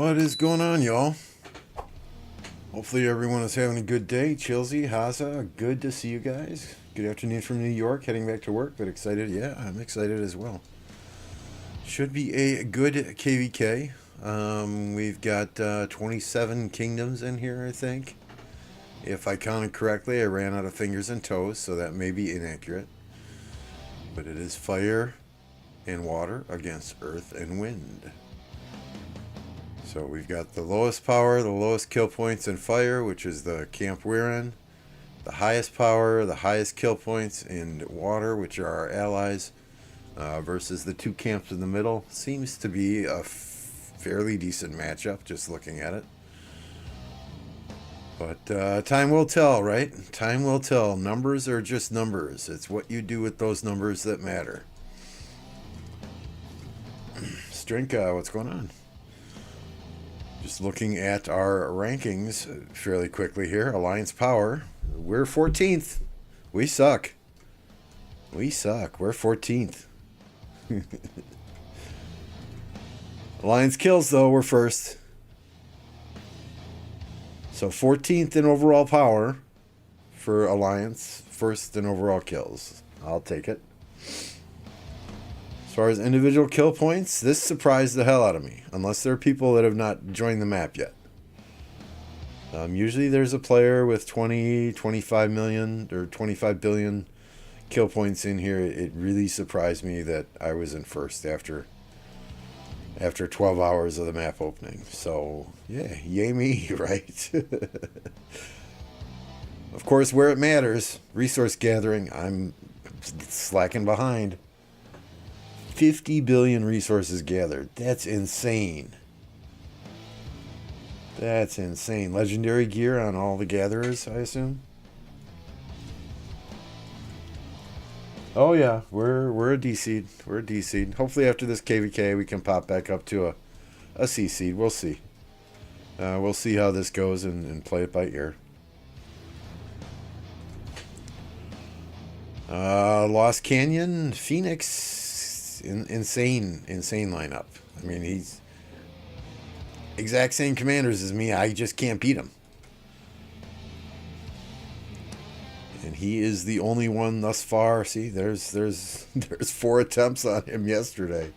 What is going on, y'all? Hopefully everyone is having a good day. Chilsey, Haza, good to see you guys. Good afternoon from New York, heading back to work, but excited. Yeah, I'm excited as well. Should be a good KvK. We've got 27 kingdoms in here, I think. If I counted correctly, I ran out of fingers and toes, so that may be inaccurate. But it is fire and water against earth and wind. So we've got the lowest power, the lowest kill points in fire, which is the camp we're in. The highest power, the highest kill points in water, which are our allies, versus the two camps in the middle. Seems to be a fairly decent matchup, just looking at it. But time will tell, right? Time will tell. Numbers are just numbers. It's what you do with those numbers that matter. Strinka, what's going on? Just looking at our rankings fairly quickly here. Alliance Power, we're 14th. We suck. We suck. We're 14th. Alliance Kills, though, we're first. So 14th in overall power for Alliance. First in overall kills. I'll take it. As far as individual kill points, this surprised the hell out of me. Unless there are people that have not joined the map yet. Usually there's a player with 20, 25 million, or 25 billion kill points in here. It really surprised me that I was in first after 12 hours of the map opening. So, yeah, yay me, right? Of course, where it matters, resource gathering, I'm slacking behind. 50 billion resources gathered. That's insane. That's insane. Legendary gear on all the gatherers, I assume. Oh yeah, we're a D seed. We're a D seed. Hopefully after this KvK we can pop back up to a C seed. We'll see. We'll see how this goes and play it by ear. Lost Canyon, Phoenix. Insane lineup. I mean, he's exact same commanders as me. I just can't beat him. And he is the only one thus far. See, there's 4 attempts on him yesterday.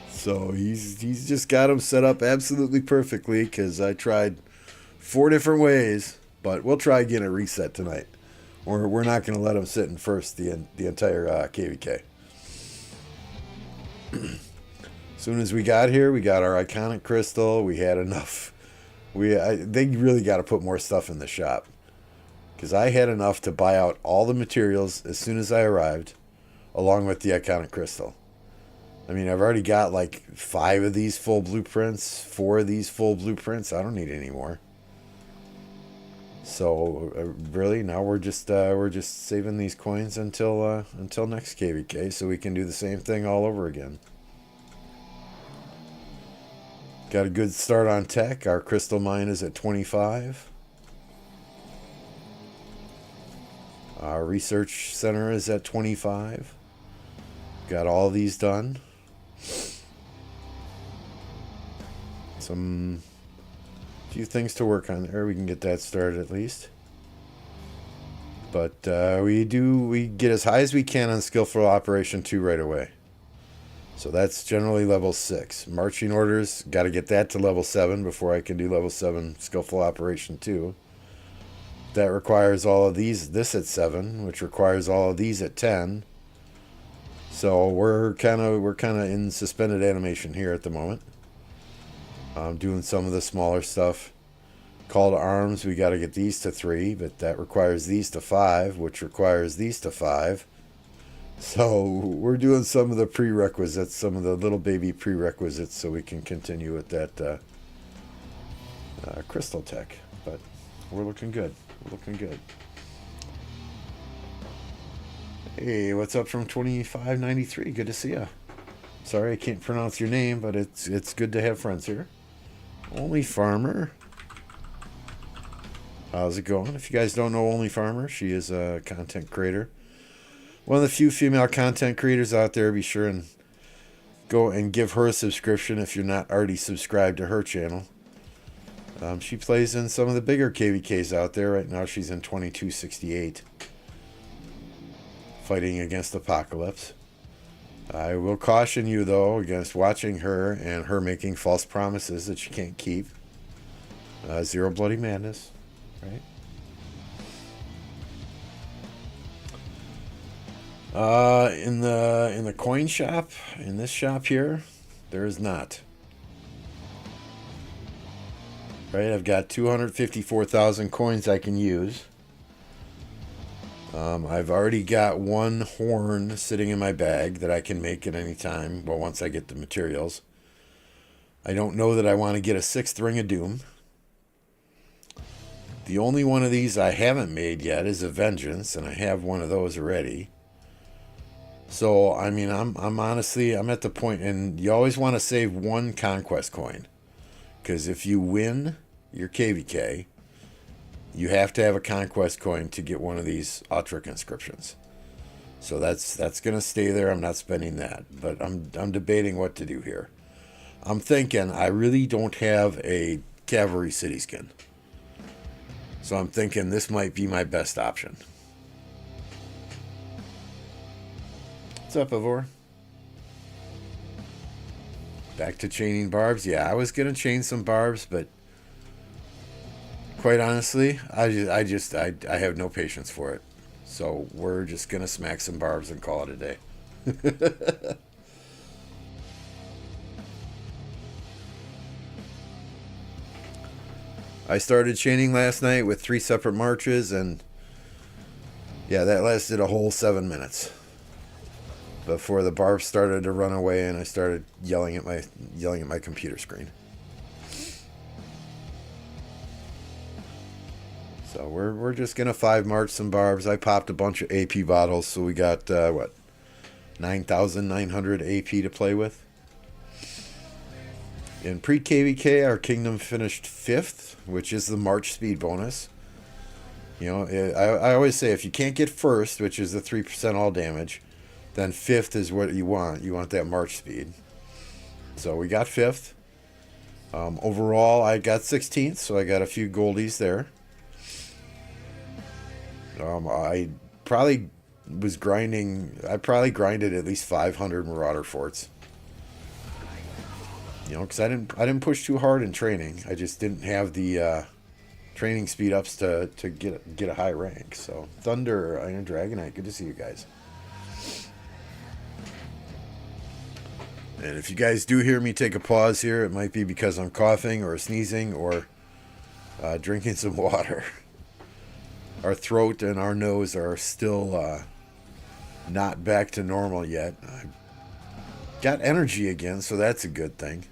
So he's just got him set up absolutely perfectly because I tried 4 different ways, but we'll try again at reset tonight. We're not going to let him sit in first the entire KvK. As soon as we got here, we got our iconic crystal. We had enough. They really got to put more stuff in the shop. Because I had enough to buy out all the materials as soon as I arrived, along with the iconic crystal. I mean, I've already got like 5 of these full blueprints, 4 of these full blueprints. I don't need any more. So really, now we're just saving these coins until next KvK, so we can do the same thing all over again. Got a good start on tech. Our crystal mine is at 25. Our research center is at 25. Got all these done. Some few things to work on there. We can get that started at least. But we get as high as we can on Skillful Operation 2 right away. So that's generally level 6. Marching orders, got to get that to level 7 before I can do level 7 Skillful Operation 2. That requires all of this at 7, which requires all of these at 10. So we're kind of in suspended animation here at the moment. Doing some of the smaller stuff. Call to arms, we got to get these to 3, but that requires these to 5, which requires these to 5. So we're doing some of the prerequisites, some of the little baby prerequisites, so we can continue with that crystal tech. But we're looking good. We're looking good. Hey, what's up from 2593? Good to see ya. Sorry I can't pronounce your name, but it's good to have friends here. Only Farmer. How's it going? If you guys don't know Only Farmer, she is a content creator. One of the few female content creators out there. Be sure and go and give her a subscription if you're not already subscribed to her channel. She plays in some of the bigger KvKs out there. Right now she's in 2268. Fighting against Apocalypse. I will caution you, though, against watching her and her making false promises that she can't keep. Zero Bloody Madness, right? In the coin shop, in this shop here, there is not. Right, I've got 254,000 coins I can use. I've already got one horn sitting in my bag that I can make at any time. Well, once I get the materials. I don't know that I want to get a 6th Ring of Doom. The only one of these I haven't made yet is a Vengeance, and I have one of those already. So, I mean, I'm honestly, I'm at the point, and you always want to save one conquest coin. Because if you win your KvK, you have to have a conquest coin to get one of these Autric inscriptions. So that's going to stay there. I'm not spending that. But I'm debating what to do here. I'm thinking I really don't have a Cavalry City skin. So I'm thinking this might be my best option. What's up, Ivor? Back to chaining barbs. Yeah, I was going to chain some barbs, but quite honestly, I have no patience for it. So we're just going to smack some barbs and call it a day. I started chaining last night with 3 separate marches, and yeah, that lasted a whole 7 minutes before the barbs started to run away, and I started yelling at my computer screen. So we're just gonna 5 march some barbs. I popped a bunch of AP bottles, so we got 9,900 AP to play with. In pre-KvK, our kingdom finished 5th, which is the March speed bonus. You know, I always say if you can't get 1st, which is the 3% all damage, then 5th is what you want. You want that March speed. So we got 5th. Overall, I got 16th, so I got a few goldies there. I probably was grinding. I probably grinded at least 500 Marauder forts. You know, because I didn't push too hard in training. I just didn't have the training speed ups to get a high rank. So Thunder, Iron Dragonite, good to see you guys. And if you guys do hear me take a pause here, it might be because I'm coughing or sneezing or drinking some water. Our throat and our nose are still not back to normal yet. I got energy again, so that's a good thing.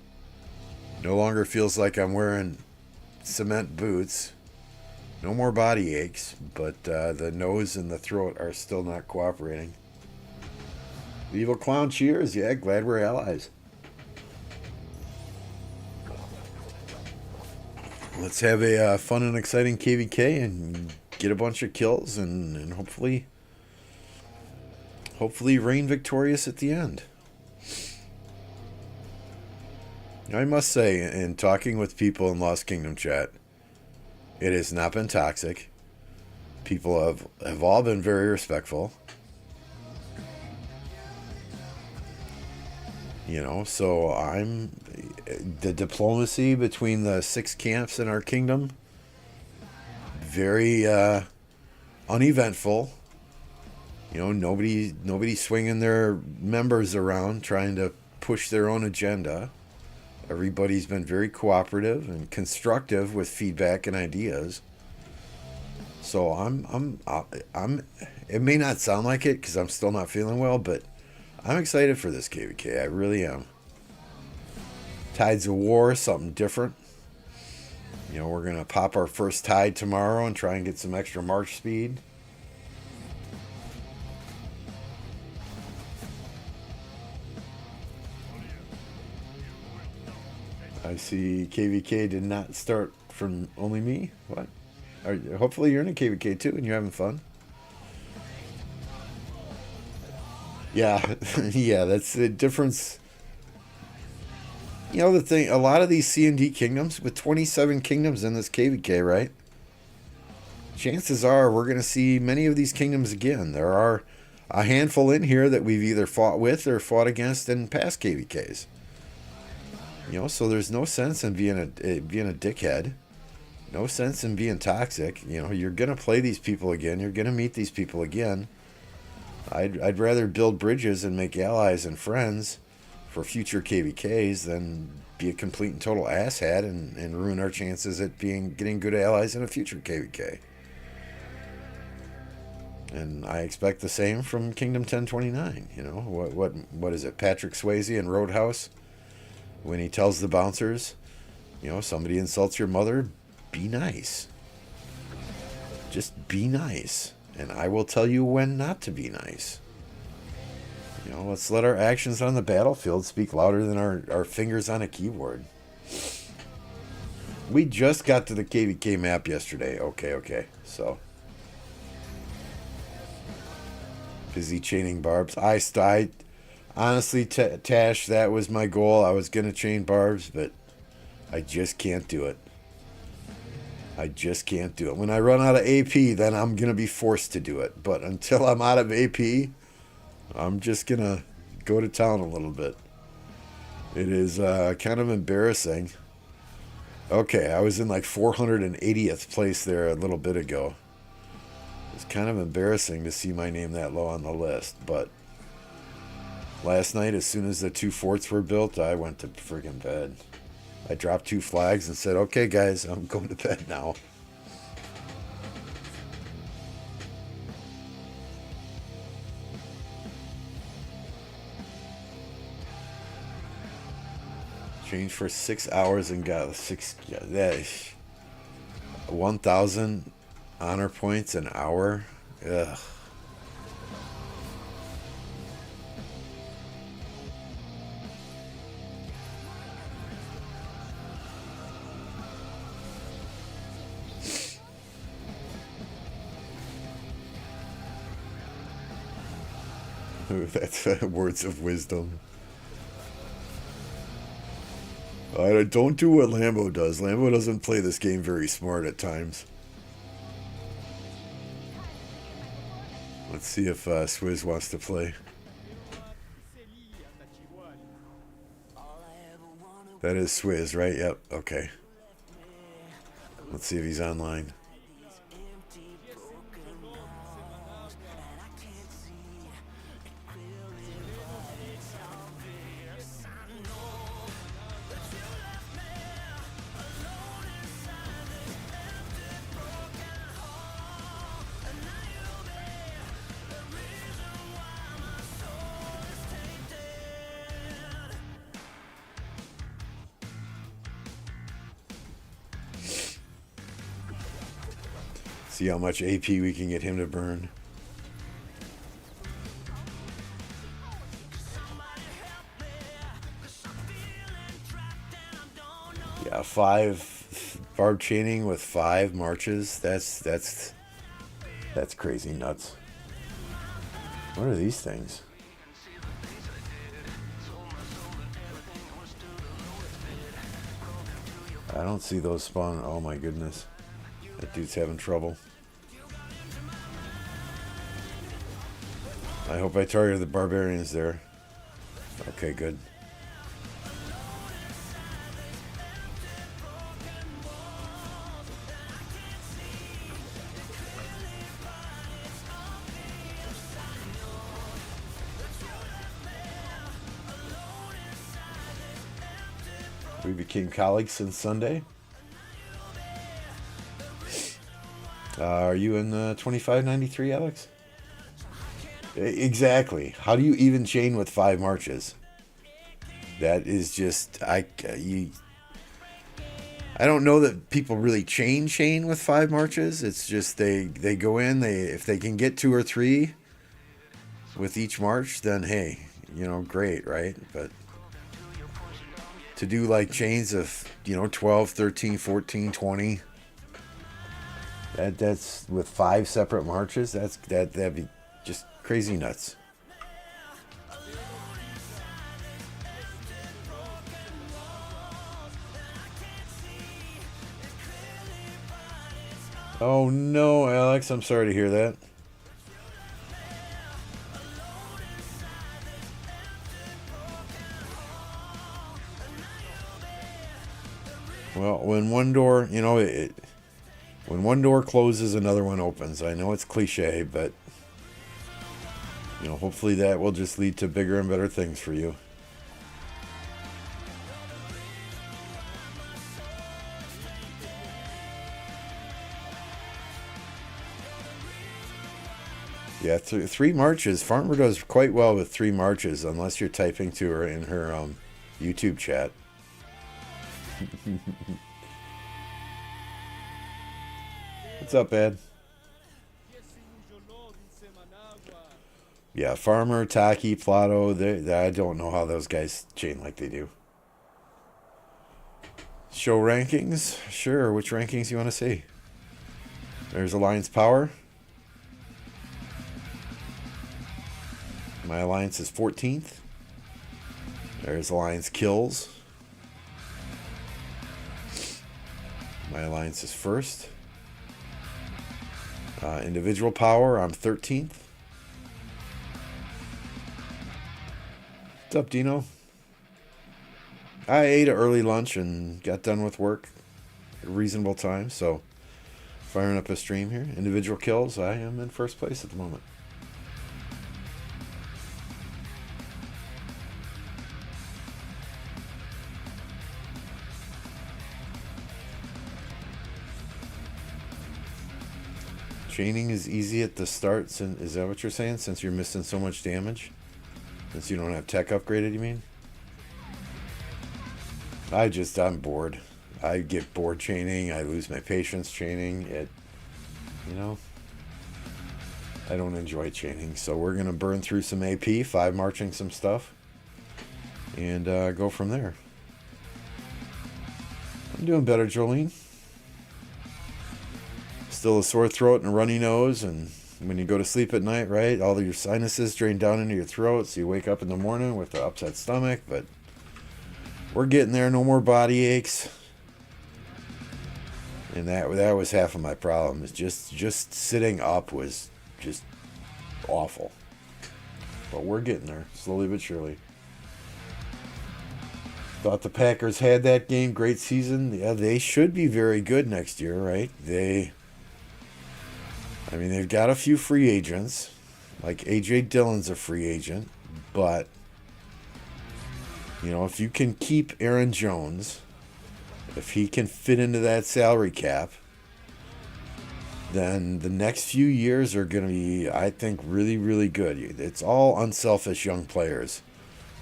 No longer feels like I'm wearing cement boots. No more body aches, but the nose and the throat are still not cooperating. The Evil Clown cheers. Yeah, glad we're allies. Let's have a fun and exciting KvK and get a bunch of kills and hopefully reign victorious at the end. I must say, in talking with people in Lost Kingdom chat, it has not been toxic. People have all been very respectful. You know, so the diplomacy between the 6 camps in our kingdom, very uneventful. You know, nobody swinging their members around trying to push their own agenda. Everybody's been very cooperative and constructive with feedback and ideas. So I'm it may not sound like it because I'm still not feeling well, but I'm excited for this KvK. I really am. Tides of War, something different. You know, we're gonna pop our first tide tomorrow and try and get some extra march speed. I see KvK did not start from only me. What? Hopefully you're in a KvK too and you're having fun. Yeah, yeah, that's the difference. You know, the thing, a lot of these C&D kingdoms, with 27 kingdoms in this KvK, right? Chances are we're going to see many of these kingdoms again. There are a handful in here that we've either fought with or fought against in past KvKs. You know, so there's no sense in being a dickhead. No sense in being toxic. You know, you're going to play these people again. You're going to meet these people again. I'd rather build bridges and make allies and friends for future KvKs than be a complete and total asshat and ruin our chances at getting good allies in a future KvK. And I expect the same from Kingdom 1029. You know, what is it? Patrick Swayze in Roadhouse, when he tells the bouncers, you know, somebody insults your mother, be nice. Just be nice. And I will tell you when not to be nice. You know, let's let our actions on the battlefield speak louder than our fingers on a keyboard. We just got to the KvK map yesterday. Okay. So, busy chaining barbs. I honestly, Tash, that was my goal. I was going to chain barbs, but I just can't do it. When I run out of AP, then I'm going to be forced to do it. But until I'm out of AP, I'm just going to go to town a little bit. It is kind of embarrassing. Okay, I was in like 480th place there a little bit ago. It's kind of embarrassing to see my name that low on the list. But last night, as soon as the 2 forts were built, I went to friggin' bed. I dropped 2 flags and said, okay, guys, I'm going to bed now. Changed for 6 hours and got 1,000 honor points an hour. Ugh. That's words of wisdom. Don't do what Lambo does. Lambo doesn't play this game very smart at times. Let's see if Swizz wants to play. That is Swizz, right? Yep, okay. Let's see if he's online. See how much AP we can get him to burn. Yeah, 5 barb chaining with 5 marches. That's crazy nuts. What are these things? I don't see those spawn. Oh my goodness. That dude's having trouble. I hope I targeted the barbarians there. Okay, good. We became colleagues since Sunday. Are you in 2593, Alex? Exactly. How do you even chain with 5 marches? That is just I don't know that people really chain with 5 marches. It's just they go in, if they can get 2 or 3 with each march, then hey, you know, great, right? But to do like chains of, you know, 12, 13, 14, 20, that's with 5 separate marches, that'd be just crazy nuts. Oh no, Alex, I'm sorry to hear that. Well, when one door, when one door closes, another one opens. I know it's cliche, but hopefully that will just lead to bigger and better things for you. Yeah, three marches. Farmer does quite well with 3 marches, unless you're typing to her in her YouTube chat. What's up, Ed? Yeah, Farmer, Taki, Plato. I don't know how those guys chain like they do. Show rankings? Sure. Which rankings you want to see? There's Alliance Power. My alliance is 14th. There's Alliance Kills. My alliance is 1st. Individual Power, I'm 13th. What's up, Dino? I ate an early lunch and got done with work at a reasonable time, so firing up a stream here. Individual Kills, I am in 1st place at the moment. Chaining is easy at the start. Is that what you're saying? Since you're missing so much damage? Since you don't have tech upgraded, you mean? I'm bored. I get bored chaining. I lose my patience chaining. I don't enjoy chaining. So we're going to burn through some AP, 5 marching some stuff, and go from there. I'm doing better, Jolene. Still a sore throat and a runny nose, and when you go to sleep at night, right, all of your sinuses drain down into your throat, so you wake up in the morning with an upset stomach. But we're getting there. No more body aches, and that was half of my problem. Is just sitting up was just awful. But we're getting there, slowly but surely. Thought the Packers had that game. Great season. Yeah, they should be very good next year, right? They've got a few free agents. Like A.J. Dillon's a free agent. But, if you can keep Aaron Jones, if he can fit into that salary cap, then the next few years are going to be, I think, really, really good. It's all unselfish young players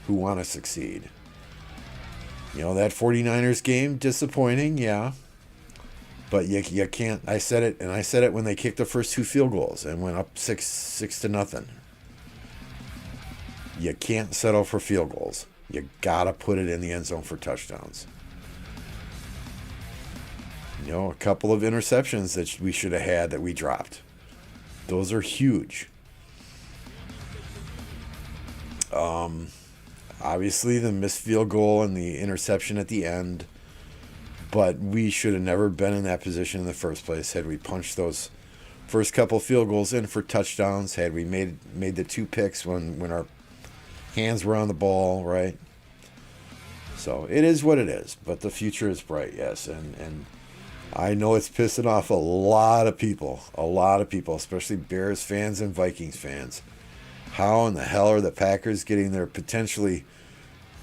who want to succeed. That 49ers game, disappointing, yeah. But you can't. I said it when they kicked the first 2 field goals and went up 6-0. You can't settle for field goals. You gotta put it in the end zone for touchdowns. A couple of interceptions that we should have had that we dropped. Those are huge. Obviously the missed field goal and the interception at the end. But we should have never been in that position in the first place had we punched those first couple field goals in for touchdowns, had we made the 2 picks when our hands were on the ball, right? So it is what it is, but the future is bright, yes. And I know it's pissing off a lot of people, especially Bears fans and Vikings fans. How in the hell are the Packers getting their potentially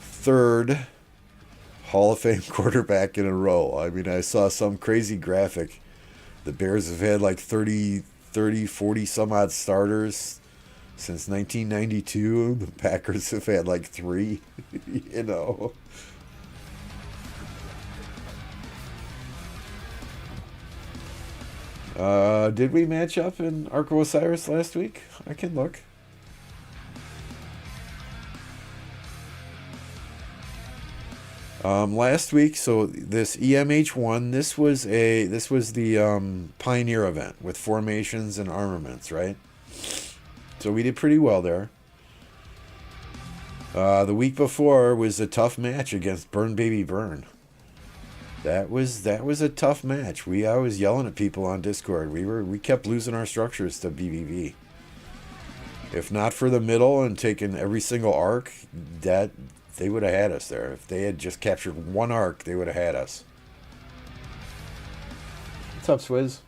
3rd Hall of Fame quarterback in a row? I saw some crazy graphic. The Bears have had like 30, 40 some odd starters since 1992. The Packers have had like 3, Did we match up in Arco Osiris last week? I can look. Last week, so this EMH1, this was the Pioneer event with formations and armaments, right? So we did pretty well there. The week before was a tough match against Burn Baby Burn. That was a tough match. I was yelling at people on Discord. We kept losing our structures to BBB. If not for the middle and taking every single arc, that they would have had us there. If they had just captured one arc, they would have had us. What's up, Swizz?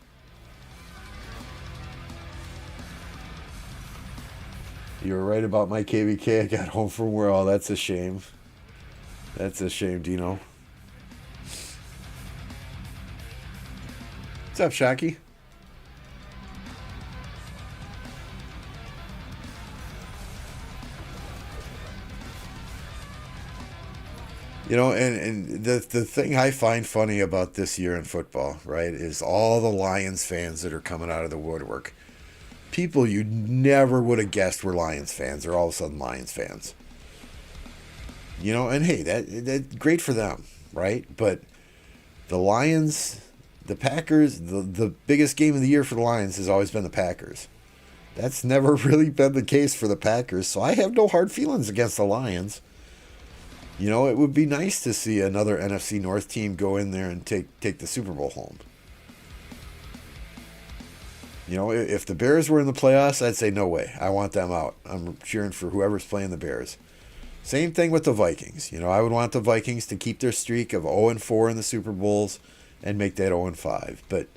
You were right about my KvK. I got home from work. Oh, that's a shame. That's a shame, Dino. What's up, Shocky? You know, and the thing I find funny about this year in football, right, is all the Lions fans that are coming out of the woodwork. People you never would have guessed were Lions fans are all of a sudden Lions fans. You know, and hey, that's great for them, right? But the Lions, the Packers, the biggest game of the year for the Lions has always been the Packers. That's never really been the case for the Packers, so I have no hard feelings against the Lions. You know, it would be nice to see another NFC North team go in there and take the Super Bowl home. You know, if the Bears were in the playoffs, I'd say no way. I want them out. I'm cheering for whoever's playing the Bears. Same thing with the Vikings. You know, I would want the Vikings to keep their streak of 0-4 in the Super Bowls and make that 0-5. But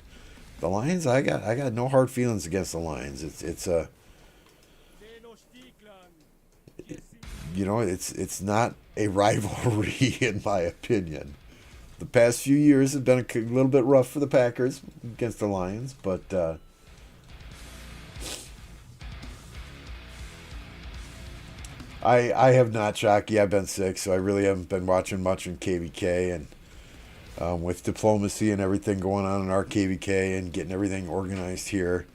the Lions, I got no hard feelings against the Lions. It's a, you know, it's not a rivalry in my opinion. The past few years have been a little bit rough for the Packers against the Lions, but I have not, Shocky. I've been sick, so I really haven't been watching much in KvK, and with diplomacy and everything going on in our KvK and getting everything organized here,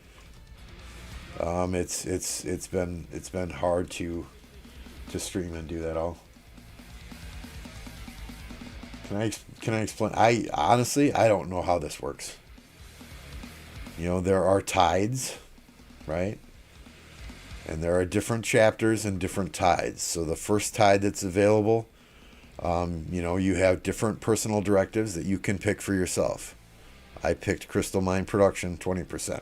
it's been hard to stream and do that all. Can I explain? I honestly I don't know how this works. You know, there are tides, right? And there are different chapters and different tides. So the first tide that's available, you know, you have different personal directives that you can pick for yourself. I picked Crystal Mine Production 20%.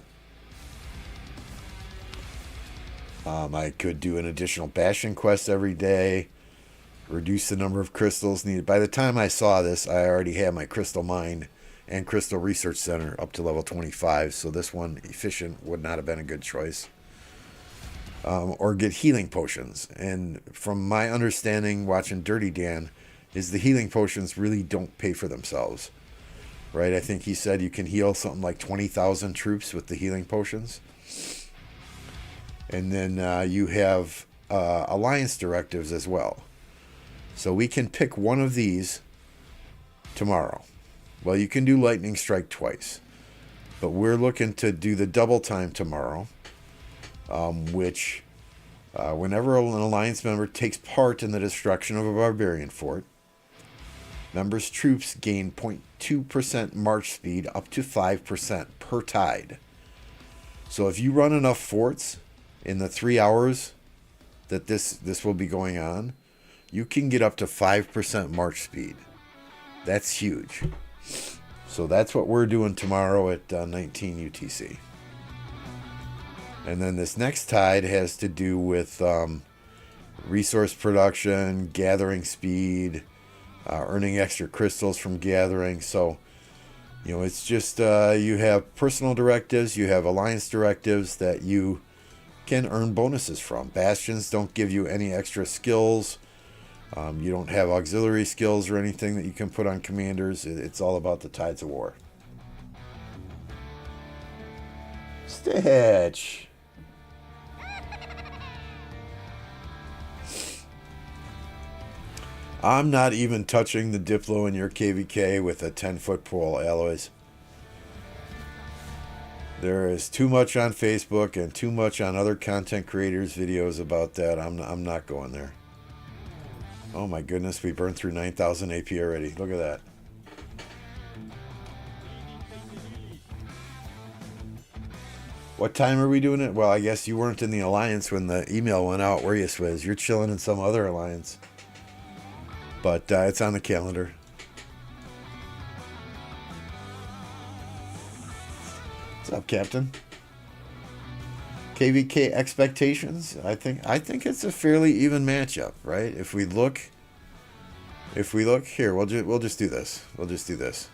I could do an additional Bastion quest every day, reduce the number of crystals needed. By the time I saw this, I already had my Crystal Mine and Crystal Research Center up to level 25, so this one, Efficient, would not have been a good choice. Or get healing potions. And from my understanding, watching Dirty Dan, is the healing potions really don't pay for themselves. Right? I think he said you can heal something like 20,000 troops with the healing potions. And then you have alliance directives as well. So we can pick one of these tomorrow. Well, you can do Lightning Strike twice. But we're looking to do the double time tomorrow. Which, whenever an alliance member takes part in the destruction of a barbarian fort, members' troops gain 0.2% march speed up to 5% per tide. So if you run enough forts in the 3 hours that this will be going on, you can get up to 5% march speed. That's huge. So that's what we're doing tomorrow at 19 UTC. And then this next tide has to do with resource production, gathering speed, earning extra crystals from gathering. So, you know, it's just you have personal directives, you have alliance directives that you can earn bonuses from. Bastions don't give you any extra skills. You don't have auxiliary skills or anything that you can put on commanders. It's all about the Tides of War. Stitch! I'm not even touching the Diplo in your KvK with a 10-foot pole, Aloys. There is too much on Facebook and too much on other content creators' videos about that. I'm not going there. Oh my goodness, we burned through 9,000 AP already. Look at that. What time are we doing it? Well, I guess you weren't in the alliance when the email went out, were you, Swizz? You're chilling in some other alliance. But it's on the calendar. What's up, Captain? KvK expectations? I think it's a fairly even matchup, right? If we look here, we'll just do this. We'll just do this.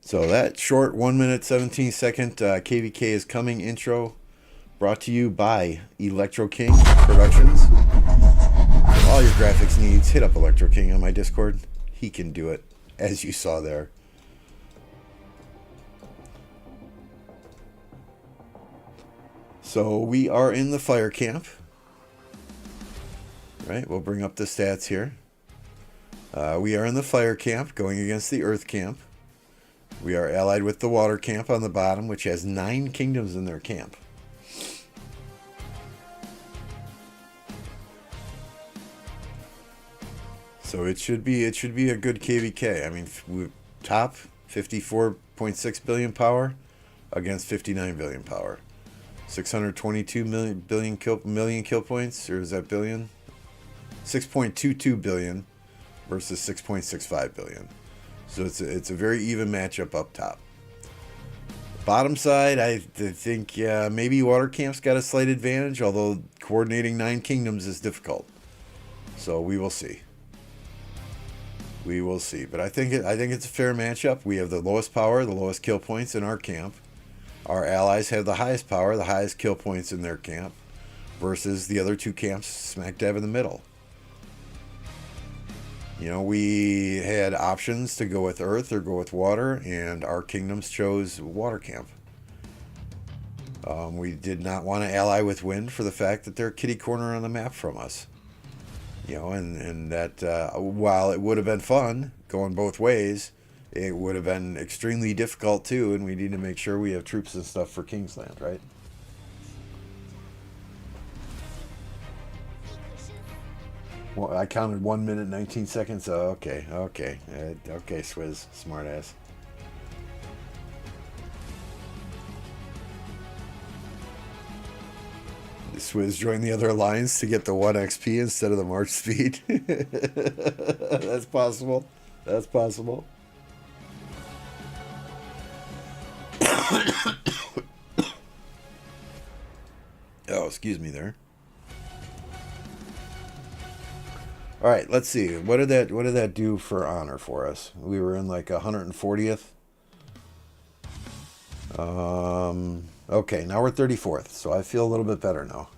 So that short 1 minute 17-second KvK is coming intro brought to you by Electro King Productions. All your graphics needs, hit up Electro King on my Discord. He can do it, as you saw there. So we are in the fire camp. Right, we'll bring up the stats here. We are in the fire camp going against the earth camp. We are allied with the water camp on the bottom, which has 9 kingdoms in their camp. So it should be a good KvK. I mean, top 54.6 billion power against 59 billion power. 622 million kill points, or is that billion? 6.22 billion versus 6.65 billion. So it's a very even matchup up top. Bottom side, I think maybe Water Camp's got a slight advantage, although coordinating 9 kingdoms is difficult. So we will see. We will see. But I think it's a fair matchup. We have the lowest power, the lowest kill points in our camp. Our allies have the highest power, the highest kill points in their camp, versus the other 2 camps smack dab in the middle. You know, we had options to go with earth or go with water, and our kingdoms chose water camp. We did not want to ally with wind for the fact that they're kitty corner on the map from us. You know, and that while it would have been fun going both ways, it would have been extremely difficult too, and we need to make sure we have troops and stuff for Kingsland, right? Well, I counted 1 minute 19 seconds. Oh, okay, Swizz, smartass. Swizz joined the other alliance to get the 1 XP instead of the march speed. That's possible. That's possible. Oh, excuse me there. All right, let's see. What did that do for honor for us? We were in like 140th. Okay, now we're 34th, so I feel a little bit better now.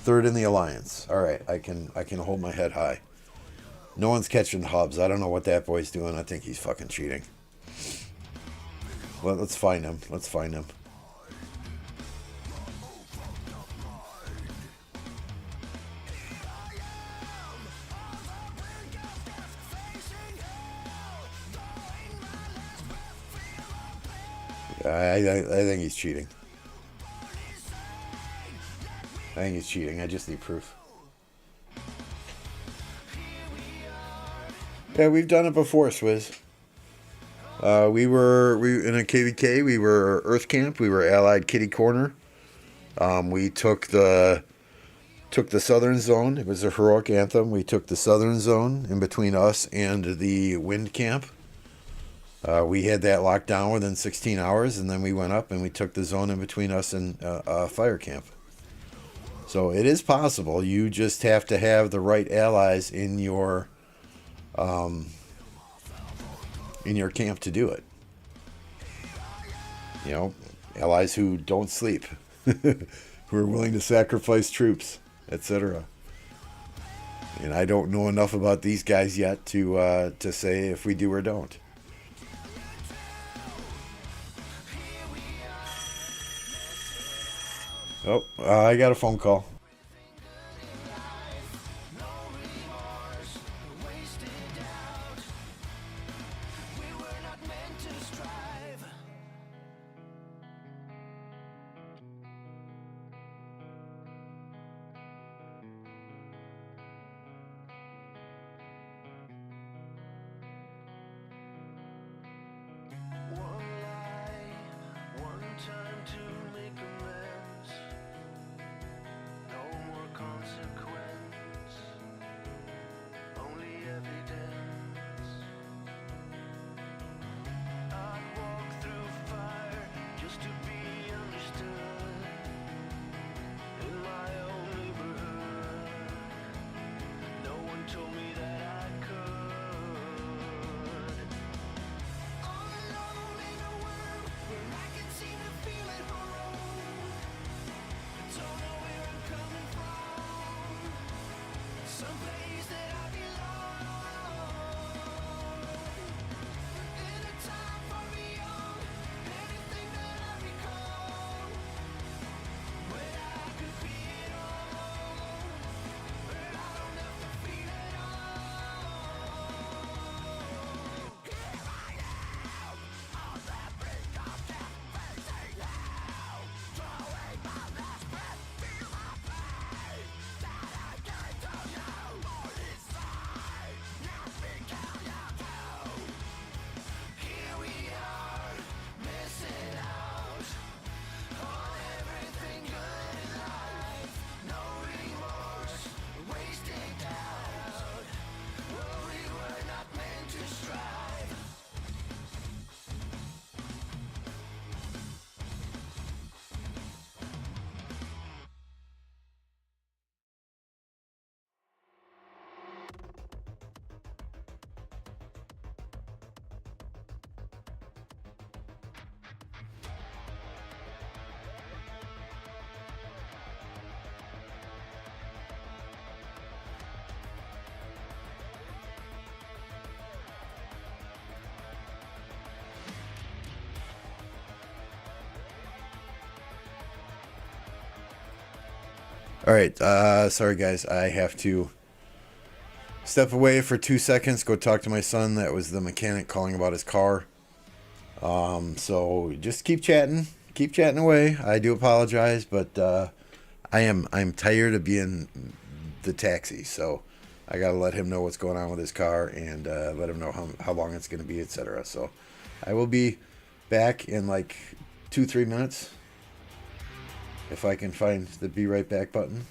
3rd in the alliance. All right, I can hold my head high. No one's catching hubs. I don't know what that boy's doing. I think he's fucking cheating. Well, let's find him. Let's find him. I think he's cheating. I think he's cheating. I just need proof. Yeah, we've done it before, Swizz. We in a KvK. We were Earth Camp. We were Allied Kitty Corner. We took the southern zone. It was a heroic anthem. We took the southern zone in between us and the wind camp. We had that locked down within 16 hours, and then we went up and we took the zone in between us and fire camp. So it is possible. You just have to have the right allies in your camp to do it. You know, allies who don't sleep, who are willing to sacrifice troops, etc. And I don't know enough about these guys yet to say if we do or don't. Oh, I got a phone call. All right, sorry guys, I have to step away for 2 seconds, go talk to my son. That was the mechanic calling about his car. So just keep chatting away. I do apologize, but I'm tired of being the taxi, so I gotta let him know what's going on with his car and let him know how long it's gonna be, etc. So I will be back in like 2-3 minutes. If I can find the be right back button.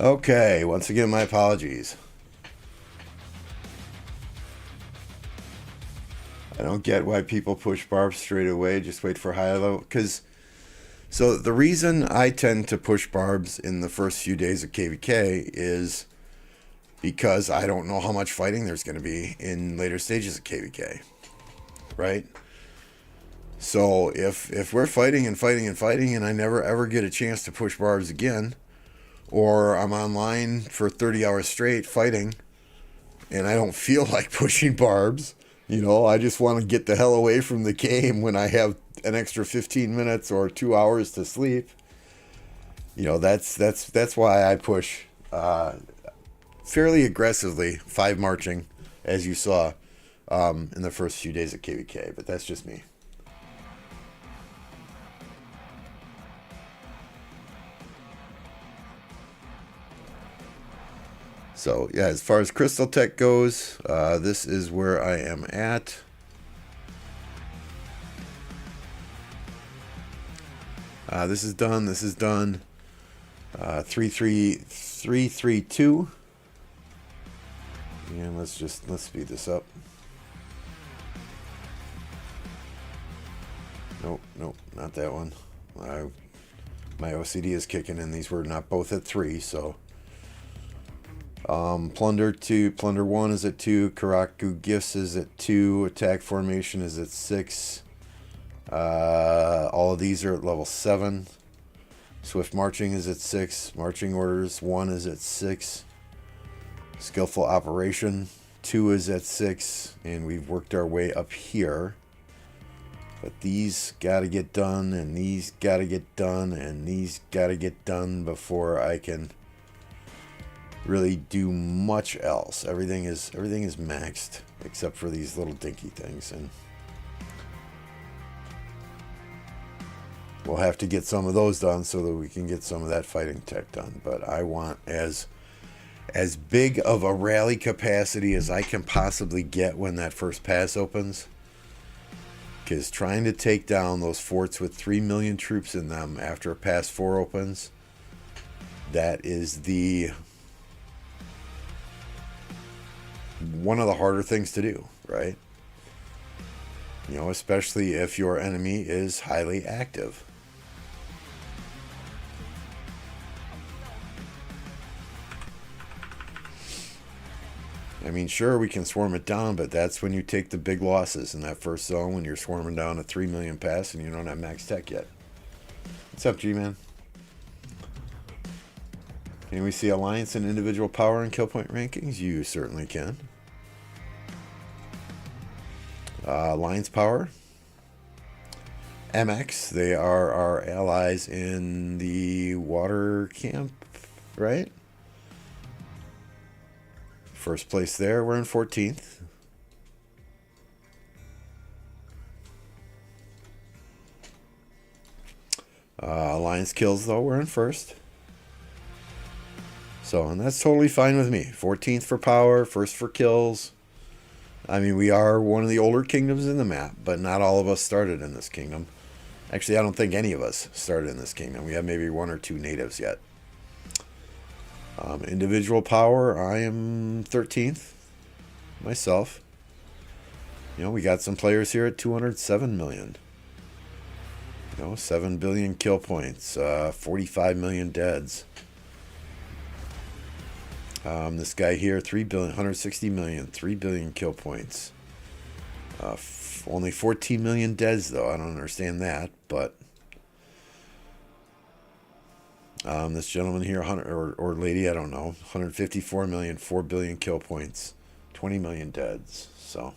Okay, once again, my apologies. I don't get why people push barbs straight away. Just wait for high level. So the reason I tend to push barbs in the first few days of KvK is because I don't know how much fighting there's going to be in later stages of KvK, right? So if we're fighting and fighting and fighting and I never ever get a chance to push barbs again, or I'm online for 30 hours straight fighting and I don't feel like pushing barbs, I just want to get the hell away from the game when I have an extra 15 minutes or 2 hours to sleep. That's why I push fairly aggressively 5 marching, as you saw in the first few days of KvK, but that's just me. So yeah, as far as Crystal Tech goes, this is where I am at. This is done. 332. And let's speed this up. Nope, not that one. My OCD is kicking in. These were not both at 3, so. Plunder 1 is at 2, Karaku Gifts is at 2, Attack Formation is at 6. All of these are at level 7. Swift Marching is at 6. Marching Orders 1 is at 6. Skillful Operation 2 is at 6. And we've worked our way up here. But these gotta get done, and these gotta get done, and these gotta get done before I can really do much else. Everything is maxed except for these little dinky things, and we'll have to get some of those done so that we can get some of that fighting tech done. But I want as big of a rally capacity as I can possibly get when that first pass opens, because trying to take down those forts with 3 million troops in them after a pass 4 opens, that is one of the harder things to do, right? Especially if your enemy is highly active. I mean, sure, we can swarm it down, but that's when you take the big losses in that first zone, when you're swarming down a 3 million pass and you don't have max tech yet. What's up, G-Man? Can we see alliance and individual power and kill point rankings? You certainly can. Alliance power. MX, they are our allies in the water camp, right? First place there, we're in 14th. Alliance kills, though, we're in first. So, and that's totally fine with me. 14th for power, first for kills. I mean, we are one of the older kingdoms in the map, but not all of us started in this kingdom. Actually, I don't think any of us started in this kingdom. We have maybe 1 or 2 natives yet. Individual power, I am 13th myself. We got some players here at 207 million. 7 billion kill points, 45 million deads. This guy here, 3 billion, 160 million, 3 billion kill points. Only 14 million deads, though. I don't understand that, but this gentleman here, or lady, I don't know, 154 million, 4 billion kill points, 20 million deads. So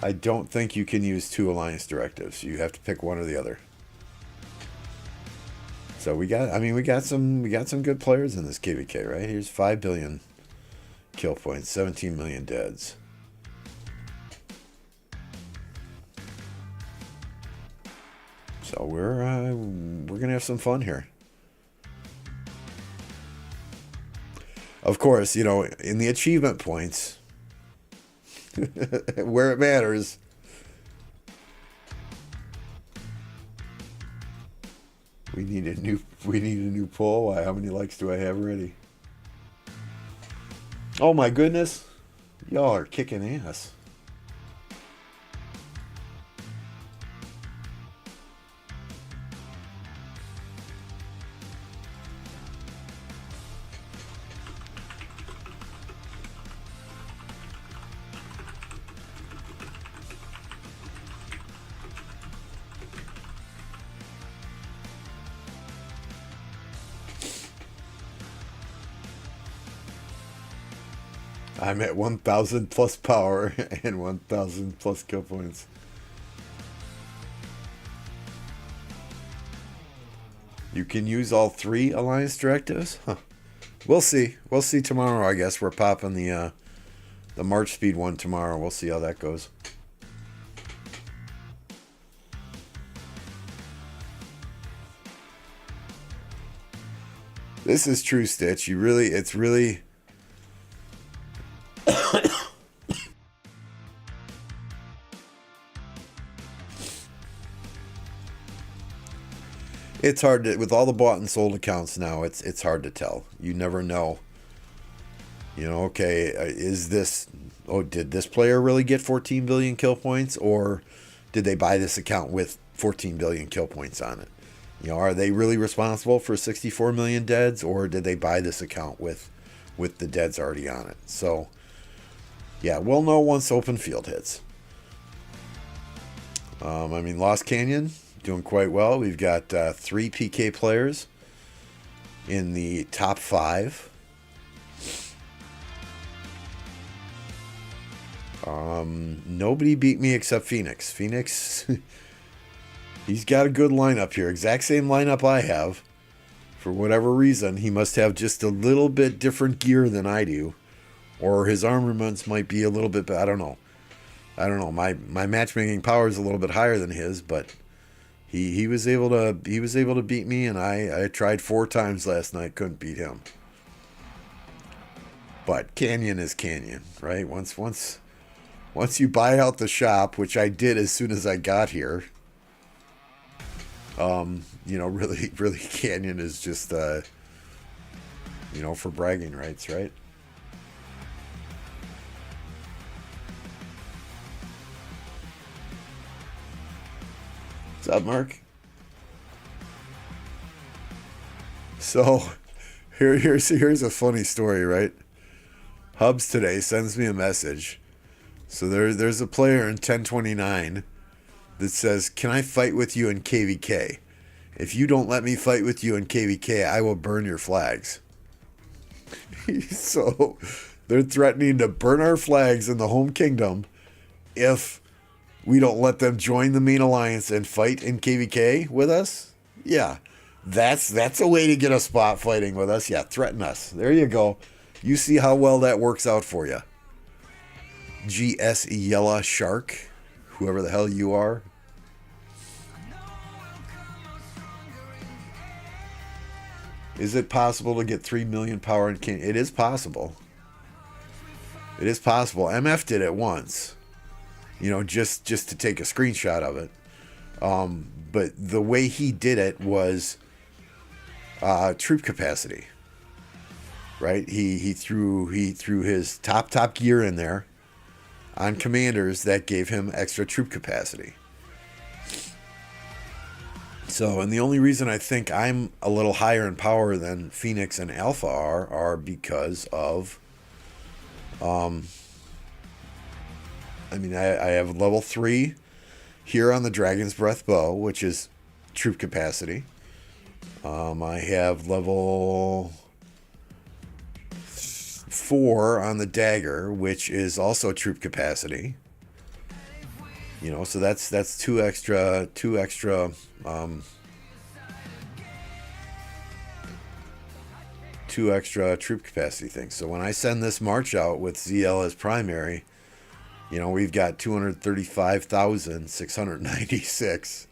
I don't think you can use 2 alliance directives. You have to pick one or the other. So we got some good players in this KvK, right? Here's 5 billion kill points, 17 million deads. So we're gonna have some fun here. Of course, in the achievement points, where it matters, We need a new poll. How many likes do I have already? Oh my goodness. Y'all are kicking ass. I'm at 1,000 plus power and 1,000 plus kill points. You can use all 3 alliance directives? Huh. We'll see. We'll see tomorrow, I guess. We're popping the March speed one tomorrow. We'll see how that goes. This is true, Stitch. It's really... It's hard to, with all the bought and sold accounts now, it's hard to tell. You never know. You know, okay, is this, did this player really get 14 billion kill points, or did they buy this account with 14 billion kill points on it? You know, are they really responsible for 64 million deads, or did they buy this account with the deads already on it? So, yeah, we'll know once open field hits. I mean, Lost Canyon doing quite well. We've got 3 PK players in the top 5. Nobody beat me except Phoenix. Phoenix, he's got a good lineup here. Exact same lineup I have. For whatever reason, he must have just a little bit different gear than I do. Or his armaments might be a little bit, I don't know. My matchmaking power is a little bit higher than his, but he was able to beat me, and I tried 4 times last night, couldn't beat him. But Canyon is Canyon, right? Once you buy out the shop, which I did as soon as I got here, you know, really Canyon is just you know, for bragging rights, right? What's up, Mark? So, here's a funny story, right? Hubs today sends me a message. So there's a player in 1029 that says, "Can I fight with you in KvK? If you don't let me fight with you in KvK, I will burn your flags." So they're threatening to burn our flags in the home kingdom if we don't let them join the main alliance and fight in KvK with us. Yeah, that's a way to get a spot fighting with us. Yeah, threaten us. There you go. You see how well that works out for you. GS Yella Shark, whoever the hell you are. Is it possible to get 3 million power in King? It is possible. It is possible. MF did it once. You know, just to take a screenshot of it. But the way he did it was troop capacity. Right? He threw his top gear in there on commanders that gave him extra troop capacity. So, and the only reason I think I'm a little higher in power than Phoenix and Alpha are because of, I mean, I have level 3 here on the Dragon's Breath bow, which is troop capacity. I have level 4 on the dagger, which is also troop capacity. You know, so that's two extra troop capacity things. So when I send this march out with ZL as primary, you know, we've got 235,696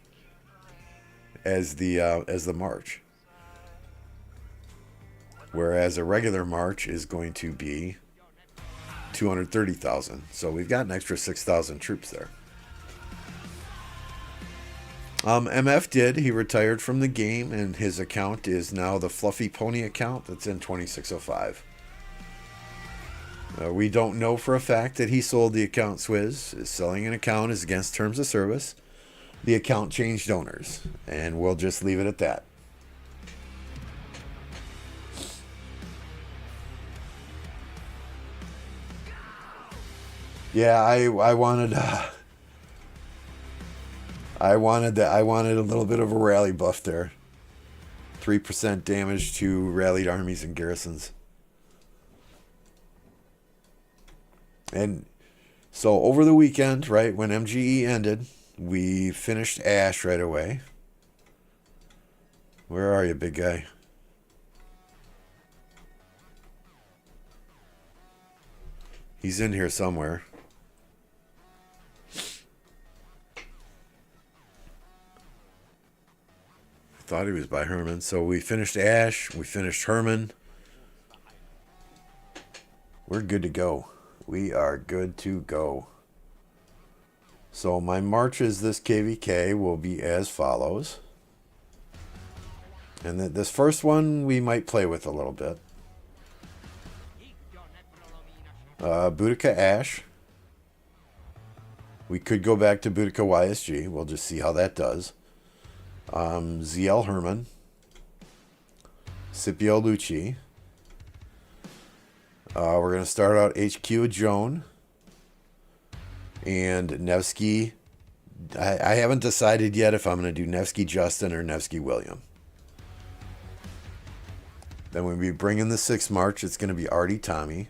as the march. Whereas a regular march is going to be 230,000. So we've got an extra 6,000 troops there. MF did. He retired from the game, and his account is now the Fluffy Pony account that's in 2605. We don't know for a fact that he sold the account. Swizz. Selling an account is against terms of service. The account changed owners, and we'll just leave it at that. Yeah, I wanted I wanted a little bit of a rally buff there. 3% damage to rallied armies and garrisons. And so over the weekend, right, when MGE ended, we finished Ash right away. Where are you, big guy? He's in here somewhere. Thought he was by Herman. So we finished Ash. We finished Herman. We're good to go. We are good to go. So my marches this KvK will be as follows. And this first one we might play with a little bit. Boudica Ash. We could go back to Boudica YSG. We'll just see how that does. ZL Herman. Scipio Lucci. We're going to start out HQ Joan. And Nevsky. I haven't decided yet if I'm going to do Nevsky Justin or Nevsky William. Then we'll be bringing the 6th March. It's going to be Artie Tommy.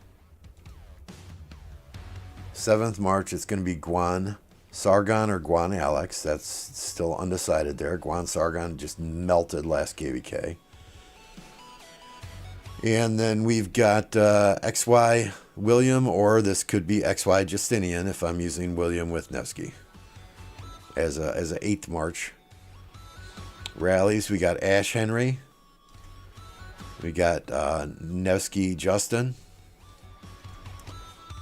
7th March, it's going to be Guan Sargon or Guan Alex. That's still undecided there. Guan Sargon just melted last KvK. And then we've got XY William, or this could be XY Justinian if I'm using William with Nevsky as a 8th March. Rallies, we got Ash Henry. We got Nevsky Justin.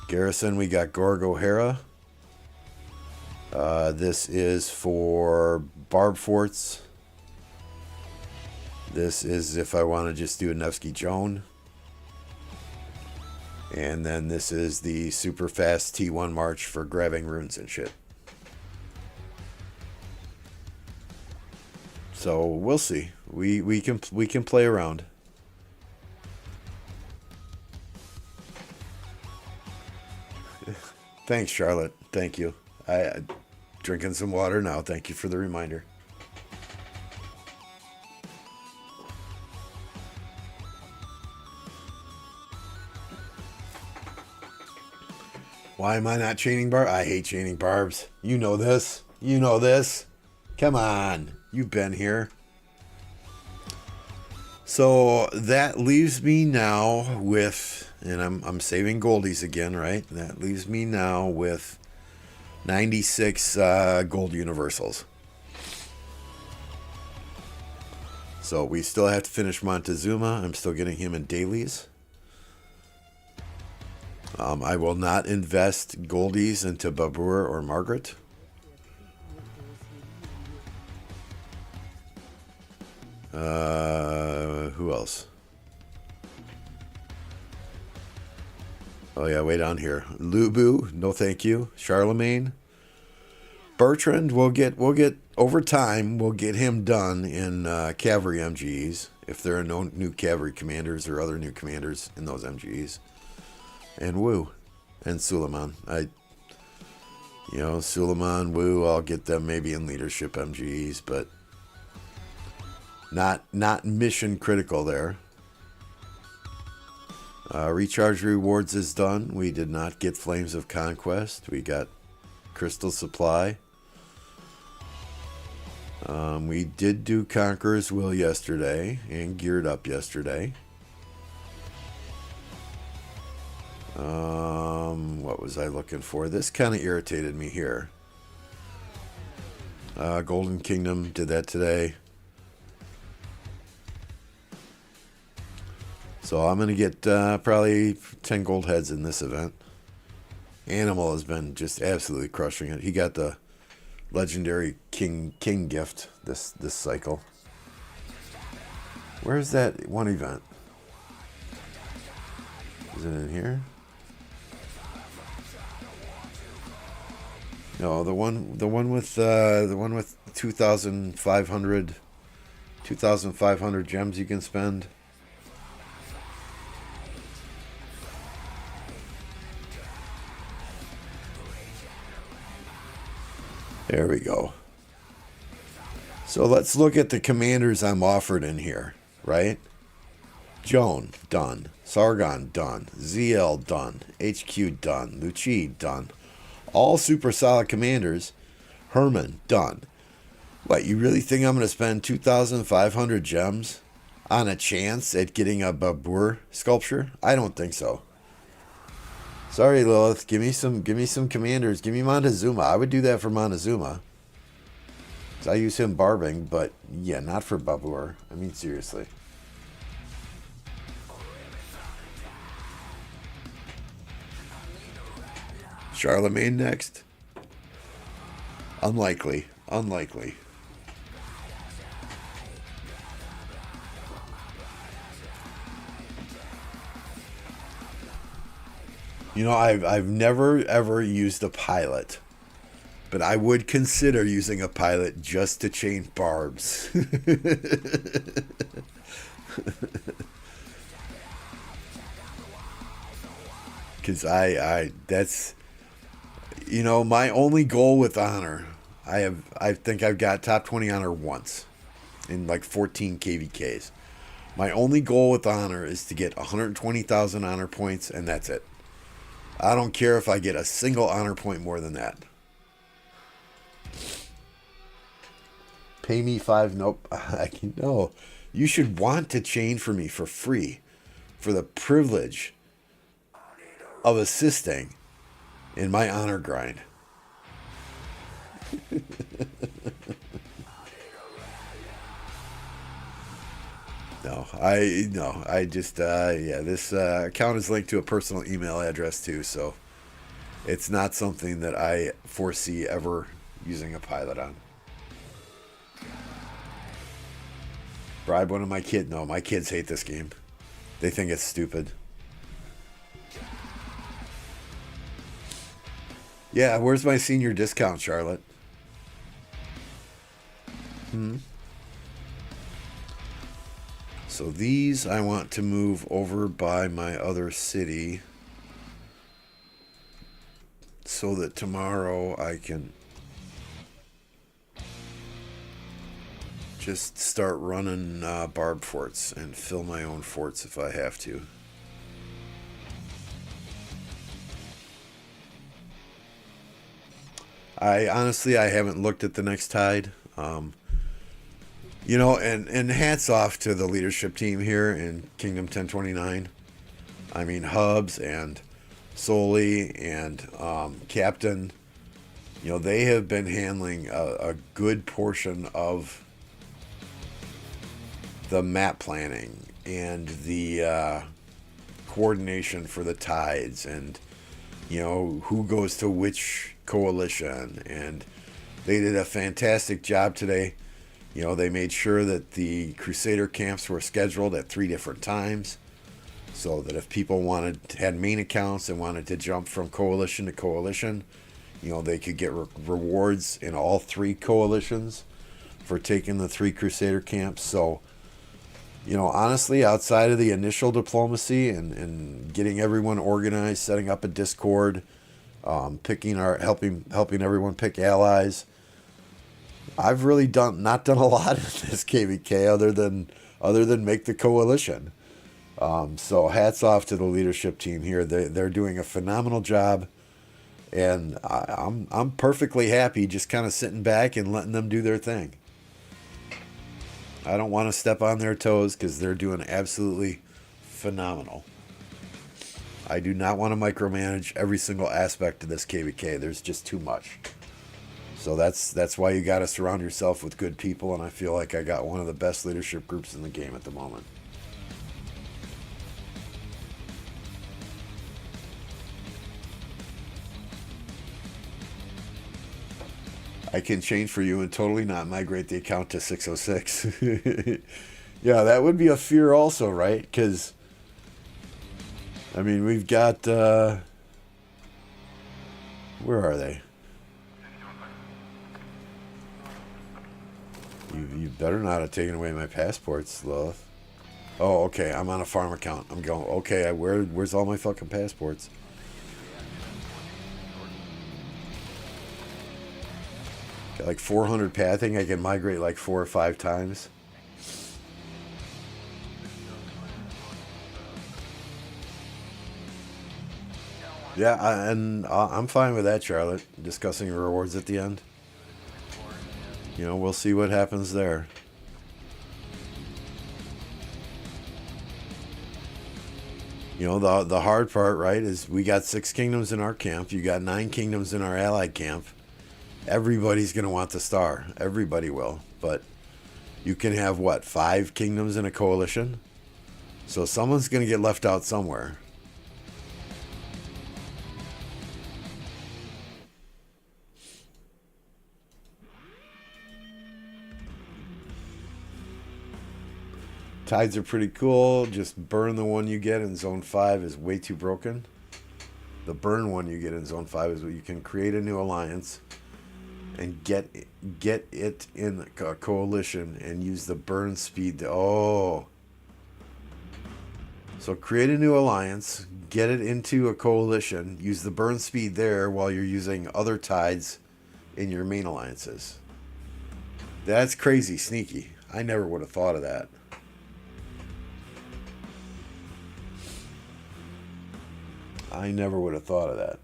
Garrison, we got Gorg O'Hara. This is for Barb Forts. This is if I want to just do a Nevsky Joan. And then this is the super fast T1 march for grabbing runes and shit. So we'll see. We can play around. Thanks, Charlotte. Thank you. I drinking some water now. Thank you for the reminder. Why am I not chaining barb? I hate chaining barbs. You know this. You know this. Come on. You've been here. So that leaves me now with, and I'm saving goldies again, right? That leaves me now with 96 gold universals. So we still have to finish Montezuma. I'm still getting him in dailies. I will not invest goldies into Babur or Margaret. Who else? Oh yeah, way down here. Lubu, no thank you. Charlemagne. Bertrand, we'll get over time, we'll get him done in cavalry MGEs if there are no new cavalry commanders or other new commanders in those MGEs. And Wu and Suleiman. Suleiman, Wu, I'll get them maybe in leadership MGEs, but not mission critical there. Recharge rewards is done. We did not get Flames of Conquest. We got Crystal Supply. We did do Conqueror's Will yesterday and Geared Up yesterday. What was I looking for? This kind of irritated me here. Golden Kingdom did that today. So I'm going to get probably 10 gold heads in this event. Animal has been just absolutely crushing it. He got the legendary king gift this cycle. Where's that one event? Is it in here? No, the one with 2,500 gems you can spend. There we go. So let's look at the commanders I'm offered in here, right? Joan, done. Sargon, done. ZL, done. HQ, done. Lucci, done. All super solid commanders. Herman, done. What, you really think I'm going to spend 2,500 gems on a chance at getting a Babur sculpture? I don't think so. Sorry, Lilith. Give me some commanders. Give me Montezuma. I would do that for Montezuma. I use him barbing, but yeah, not for Babur. I mean, seriously. Charlemagne next? Unlikely. Unlikely. You know, I've never ever used a pilot, but I would consider using a pilot just to chain barbs. Because that's, you know, my only goal with honor. I think I've got top 20 honor once in like 14 KvKs. My only goal with honor is to get 120,000 honor points, and that's it. I don't care if I get a single honor point more than that. Pay me 5. Nope. No. You should want to chain for me for free, for the privilege of assisting in my honor grind. I just this account is linked to a personal email address too, so it's not something that I foresee ever using a pilot on. Bribe one of my kids? No, my kids hate this game. They think it's stupid. Yeah, where's my senior discount, Charlotte? So these I want to move over by my other city so that tomorrow I can just start running barb forts and fill my own forts if I have to. I honestly haven't looked at the next tide. You know, and hats off to the leadership team here in Kingdom 1029. I mean, Hubs and Soli and Captain, you know, they have been handling a good portion of the map planning and the coordination for the tides and, you know, who goes to which coalition. And they did a fantastic job today. You know, they made sure that the Crusader camps were scheduled at 3 different times so that if people had main accounts and wanted to jump from coalition to coalition, you know, they could get rewards in all 3 coalitions for taking the 3 Crusader camps. So, you know, honestly, outside of the initial diplomacy and getting everyone organized, setting up a Discord, helping everyone pick allies, I've really not done a lot in this KvK other than make the coalition. So hats off to the leadership team here. They're doing a phenomenal job, and I'm perfectly happy just kind of sitting back and letting them do their thing. I don't want to step on their toes because they're doing absolutely phenomenal. I do not want to micromanage every single aspect of this KvK. There's just too much. So that's why you got to surround yourself with good people, and I feel like I got one of the best leadership groups in the game at the moment. I can change for you and totally not migrate the account to 606. Yeah, that would be a fear also, right? Because, I mean, we've got, where are they? You better not have taken away my passports, Lilith. Oh, okay, I'm on a farm account. I'm going, okay, where's all my fucking passports? Got like 400 I think I can migrate like 4 or 5 times. Yeah, I'm fine with that, Charlotte. Discussing rewards at the end. You know, we'll see what happens there. You know, the hard part, right, is we got 6 kingdoms in our camp. You got 9 kingdoms in our allied camp. Everybody's going to want the star. Everybody will. But you can have, what, 5 kingdoms in a coalition? So someone's going to get left out somewhere. Tides are pretty cool. Just burn the one you get in Zone 5 is way too broken. The burn one you get in Zone 5 is what you can create a new alliance and get it in a coalition and use the burn speed to, oh. So create a new alliance, get it into a coalition, use the burn speed there while you're using other tides in your main alliances. That's crazy sneaky. I never would have thought of that. I never would have thought of that.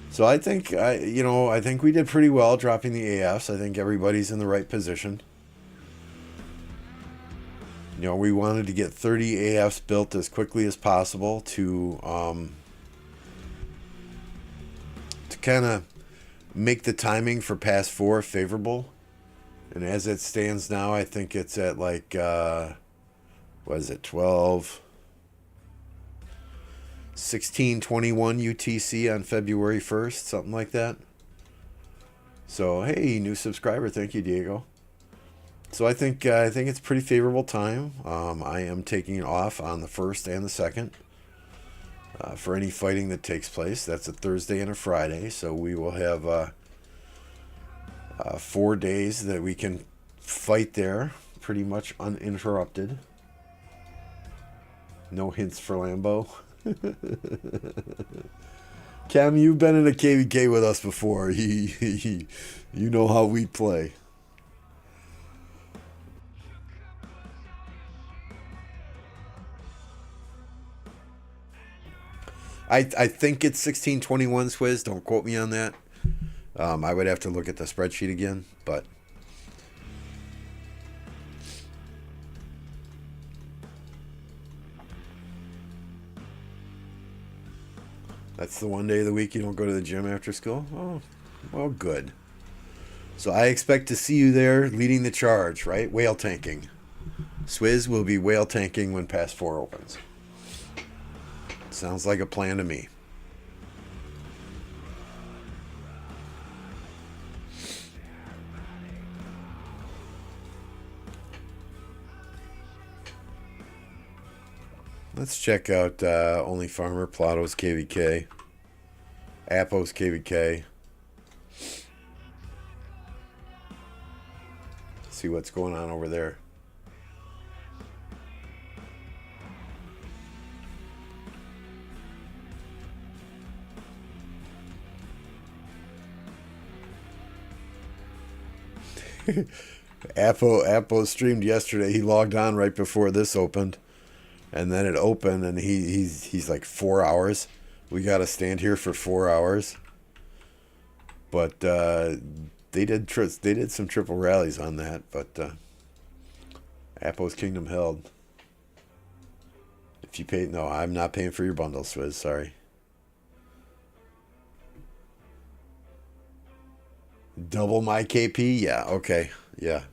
So I think I think we did pretty well dropping the AFs. I think everybody's in the right position. You know, we wanted to get 30 AFs built as quickly as possible to kind of make the timing for Pass 4 favorable. And as it stands now, I think it's at like, what is it, 1621 UTC on February 1st, something like that. So, hey, new subscriber. Thank you, Diego. So I think it's a pretty favorable time. I am taking off on the 1st and the 2nd for any fighting that takes place. That's a Thursday and a Friday, so we will have 4 days that we can fight there pretty much uninterrupted. No hints for Lambo. Cam, you've been in a KvK with us before. You know how we play. I think it's 1621 Swizz. Don't quote me on that. I would have to look at the spreadsheet again, but that's the one day of the week you don't go to the gym after school? Oh, well, good. So I expect to see you there leading the charge, right? Whale tanking. Swizz will be whale tanking when Pass 4 opens. Sounds like a plan to me. Let's check out Only Farmer, Plato's KvK, Apo's KvK. See what's going on over there. Apo streamed yesterday. He logged on right before this opened, and then it opened, and he's like 4 hours. We got to stand here for 4 hours. But they did some triple rallies on that. But Apo's Kingdom held. If you pay, no, I'm not paying for your bundle, Swizz. Sorry. Double my KP? Yeah, okay. Yeah.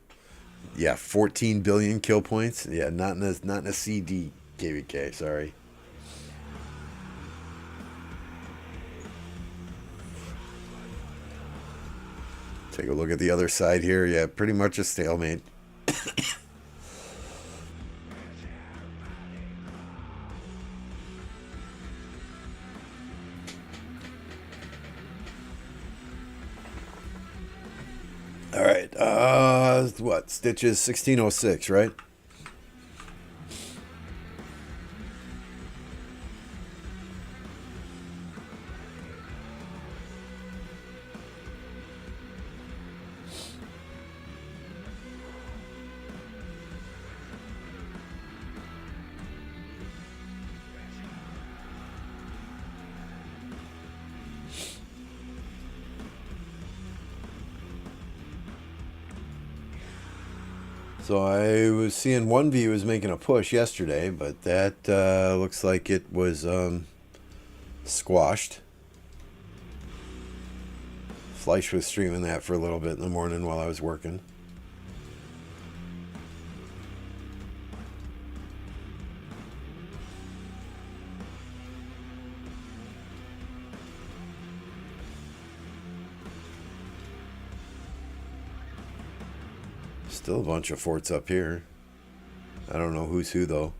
14 billion kill points. Yeah, not in a CD KvK, sorry. Take a look at the other side here. Yeah, pretty much a stalemate. All right. What? Stitches 1606, right? So I was seeing 1V was making a push yesterday, but that looks like it was squashed. Fleisch was streaming that for a little bit in the morning while I was working. Still a bunch of forts up here. I don't know who's who though.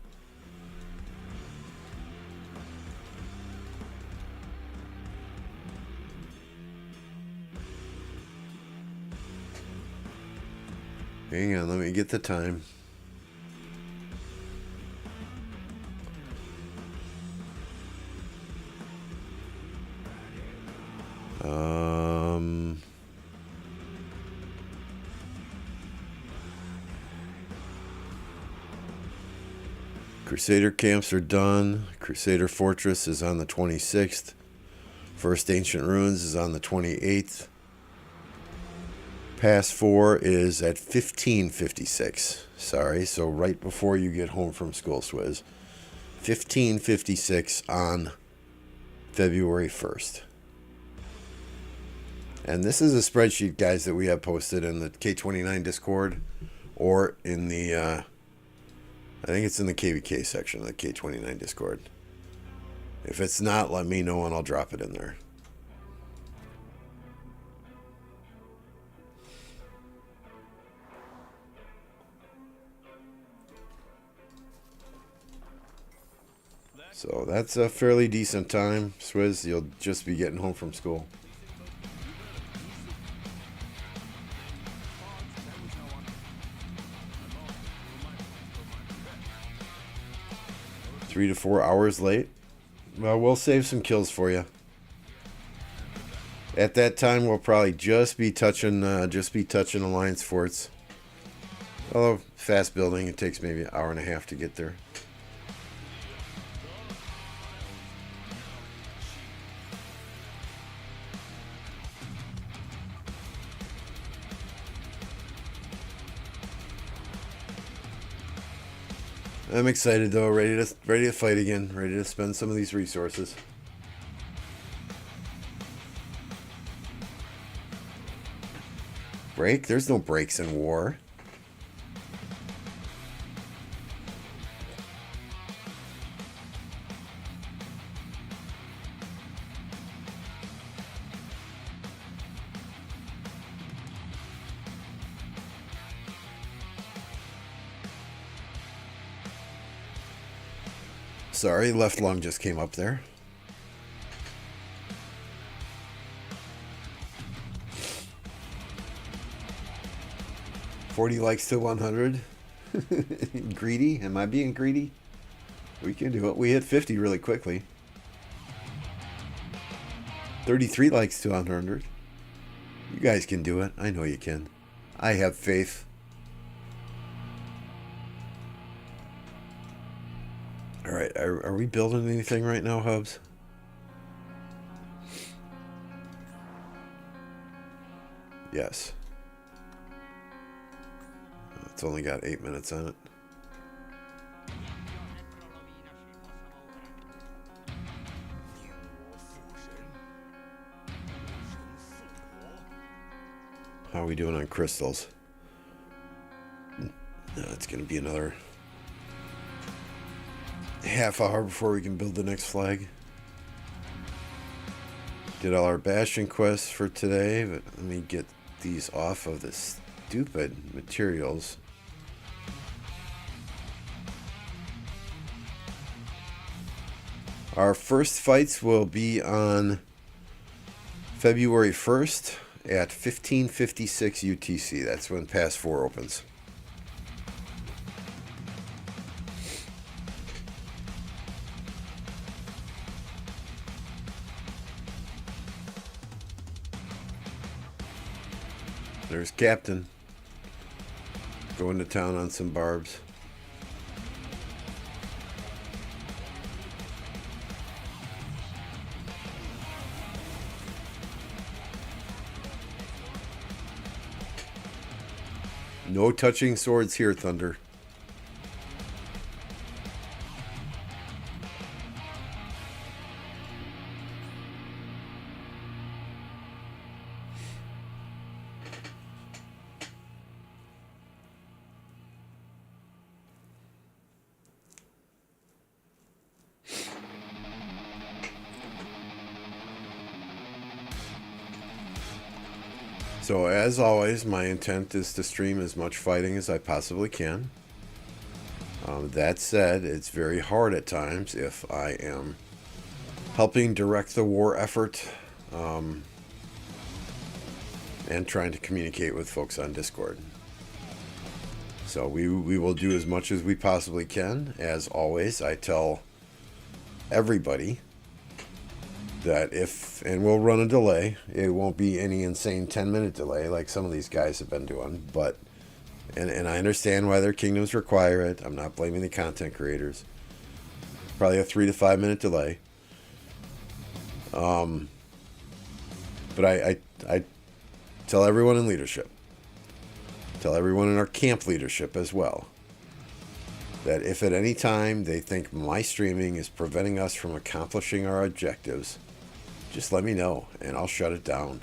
Hang on, let me get the time. Crusader camps are done. Crusader Fortress is on the 26th. First Ancient Ruins is on the 28th. Pass 4 is at 1556. Sorry, so right before you get home from school, Swizz. 1556 on February 1st. And this is a spreadsheet, guys, that we have posted in the K29 Discord or in the... I think it's in the KvK section of the K29 Discord. If it's not, let me know and I'll drop it in there. So that's a fairly decent time, Swizz. You'll just be getting home from school. Three to 4 hours late. Well, we'll save some kills for you. At that time, we'll probably just be touching Alliance forts. Although fast building, it takes maybe an hour and a half to get there. I'm excited though, ready to fight again, ready to spend some of these resources. Break? There's no breaks in war. Sorry, left lung just came up there. $40 likes to 100. Greedy? Am I being greedy? We can do it. We hit 50 really quickly. 33 likes to 100. You guys can do it. I know you can. I have faith. Alright, are we building anything right now, Hubs? Yes. It's only got 8 minutes on it. How are we doing on crystals? It's going to be another half hour before we can build the next flag. Did all our Bastion quests for today, but let me get these off of the stupid materials. Our first fights will be on February 1st at 15:56 UTC. That's when Pass 4 opens. There's Captain going to town on some barbs. No touching swords here, Thunder. So as always, my intent is to stream as much fighting as I possibly can. That said, it's very hard at times if I am helping direct the war effort and trying to communicate with folks on Discord. So we will do as much as we possibly can. As always, I tell everybody that and we'll run a delay. It won't be any insane 10-minute delay like some of these guys have been doing, but and I understand why their kingdoms require it. I'm not blaming the content creators. Probably a 3 to 5 minute delay. But I tell everyone in leadership, tell everyone in our camp leadership as well, that if at any time they think my streaming is preventing us from accomplishing our objectives, just let me know and I'll shut it down.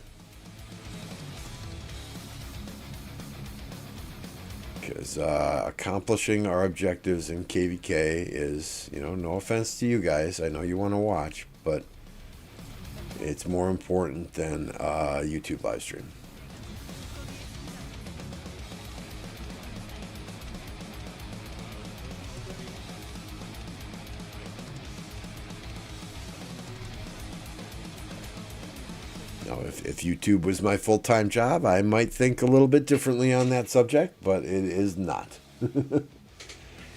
Because accomplishing our objectives in KvK is, no offense to you guys, I know you want to watch, but it's more important than YouTube live stream. Now, if YouTube was my full-time job, I might think a little bit differently on that subject, but it is not.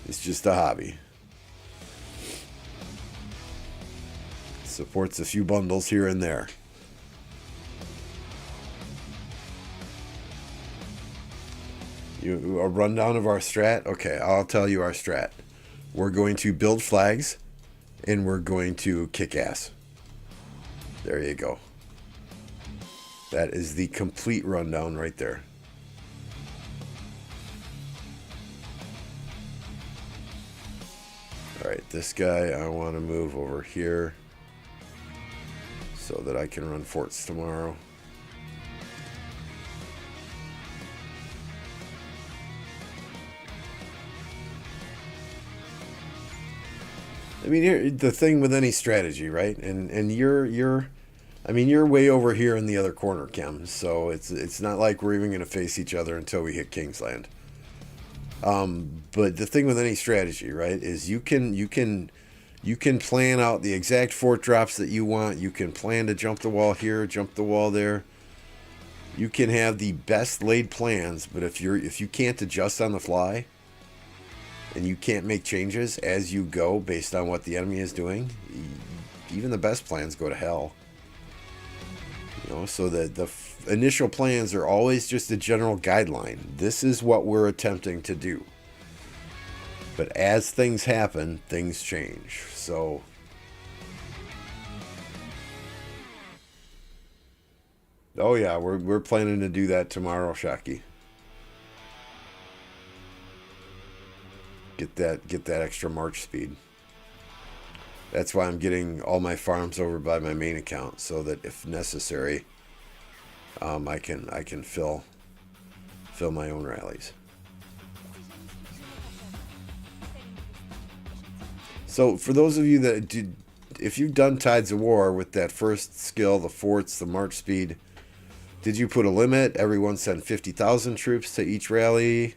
It's just a hobby. Supports a few bundles here and there. A rundown of our strat? Okay, I'll tell you our strat. We're going to build flags, and we're going to kick ass. There you go. That is the complete rundown right there. Alright, this guy I want to move over here so that I can run forts tomorrow. I mean, here the thing with any strategy, right? And you're way over here in the other corner, Kim. So it's not like we're even going to face each other until we hit Kingsland. But the thing with any strategy, right, is you can plan out the exact fort drops that you want. You can plan to jump the wall here, jump the wall there. You can have the best laid plans, but if you can't adjust on the fly, and you can't make changes as you go based on what the enemy is doing, even the best plans go to hell. So that the initial plans are always just a general guideline. This is what we're attempting to do. But as things happen, things change. So oh yeah, we're planning to do that tomorrow, Shaki. Get that extra march speed. That's why I'm getting all my farms over by my main account, so that if necessary, I can fill my own rallies. So for those of you that did, if you've done Tides of War with that first skill, the forts, the march speed, did you put a limit? Everyone send 50,000 troops to each rally?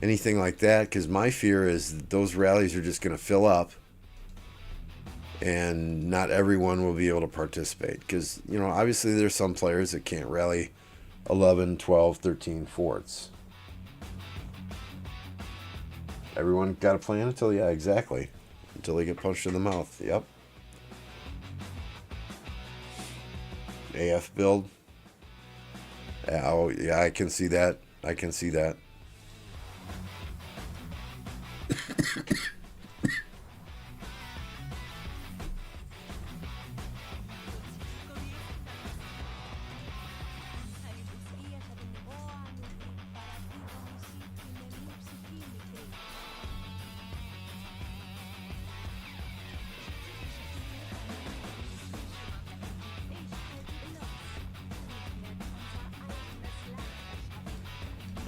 Anything like that? Because my fear is those rallies are just going to fill up and not everyone will be able to participate. Because, you know, obviously there's some players that can't rally 11, 12, 13 forts. Everyone got a plan until, yeah, exactly. Until they get punched in the mouth. Yep. AF build. Oh, yeah, I can see that. I can see that.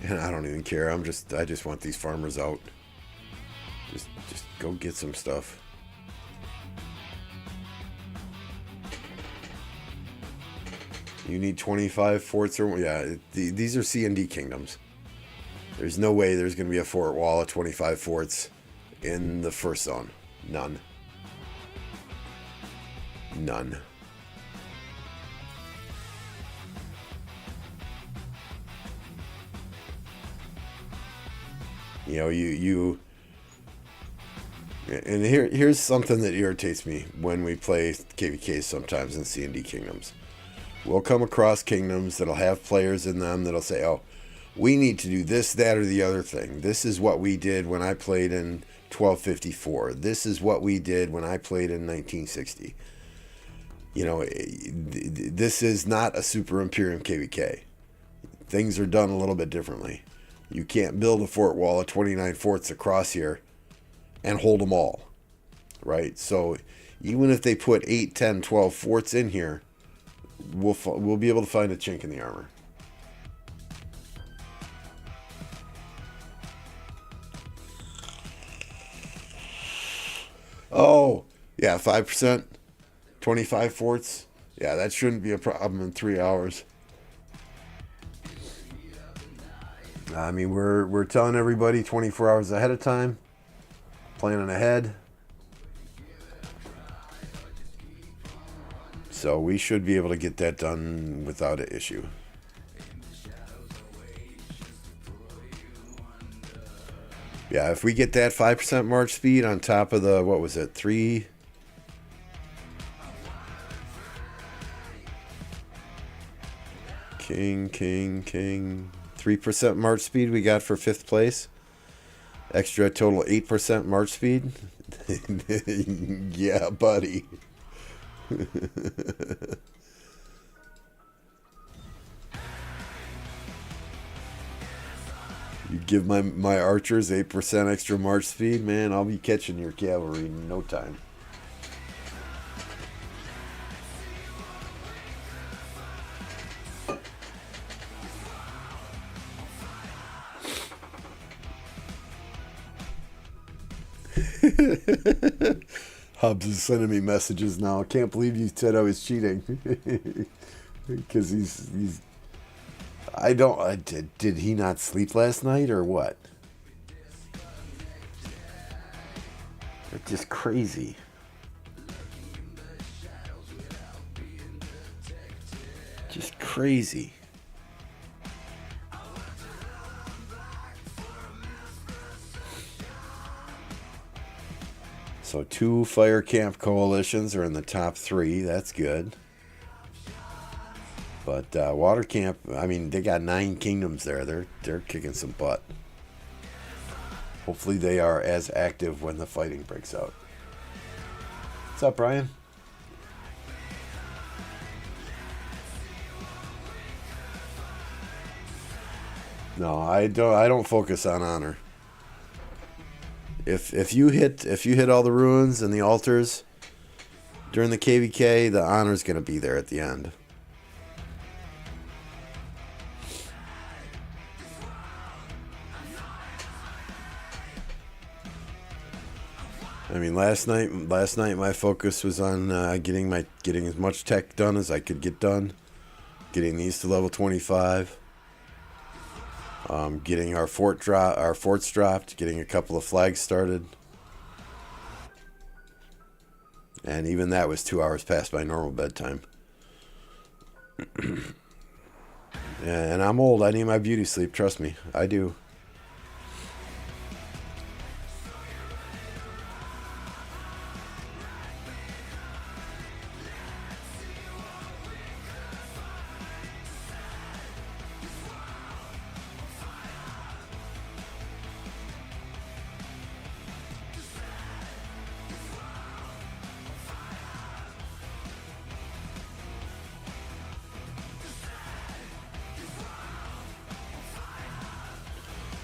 And I don't even care. I just want these farmers out. Just go get some stuff. You need 25 forts or yeah. These are C&D kingdoms. There's no way there's going to be a fort wall of 25 forts in the first zone. None. None. You know, and here's something that irritates me when we play KvK sometimes in C&D kingdoms. We'll come across kingdoms that'll have players in them that'll say, oh, we need to do this, that, or the other thing. This is what we did when I played in 1254. This is what we did when I played in 1960. You know, this is not a Super Imperium KvK. Things are done a little bit differently. You can't build a fort wall of 29 forts across here and hold them all, right? So even if they put 8, 10, 12 forts in here, we'll be able to find a chink in the armor. Oh, yeah, 5%, 25 forts. Yeah, that shouldn't be a problem in 3 hours. I mean, we're telling everybody 24 hours ahead of time, planning ahead. So we should be able to get that done without an issue. Yeah, if we get that 5% march speed on top of the, what was it, 3... King. 3% march speed we got for 5th place. Extra total 8% march speed. Yeah, buddy. You give my archers 8% extra march speed, man, I'll be catching your cavalry in no time. Hobbs is sending me messages now. I can't believe you said I was cheating. Because he's did he not sleep last night or what? It's just crazy. Just crazy. So 2 fire camp coalitions are in the top 3. That's good. But water camp, I mean, they got 9 kingdoms there. They're kicking some butt. Hopefully they are as active when the fighting breaks out. What's up, Brian? No, I don't focus on honor. If you hit all the ruins and the altars during the KvK, the honor's gonna be there at the end. I mean, last night my focus was on getting as much tech done as I could get done. Getting these to level 25. Getting our forts dropped. Getting a couple of flags started. And even that was 2 hours past my normal bedtime. And I'm old. I need my beauty sleep. Trust me. I do.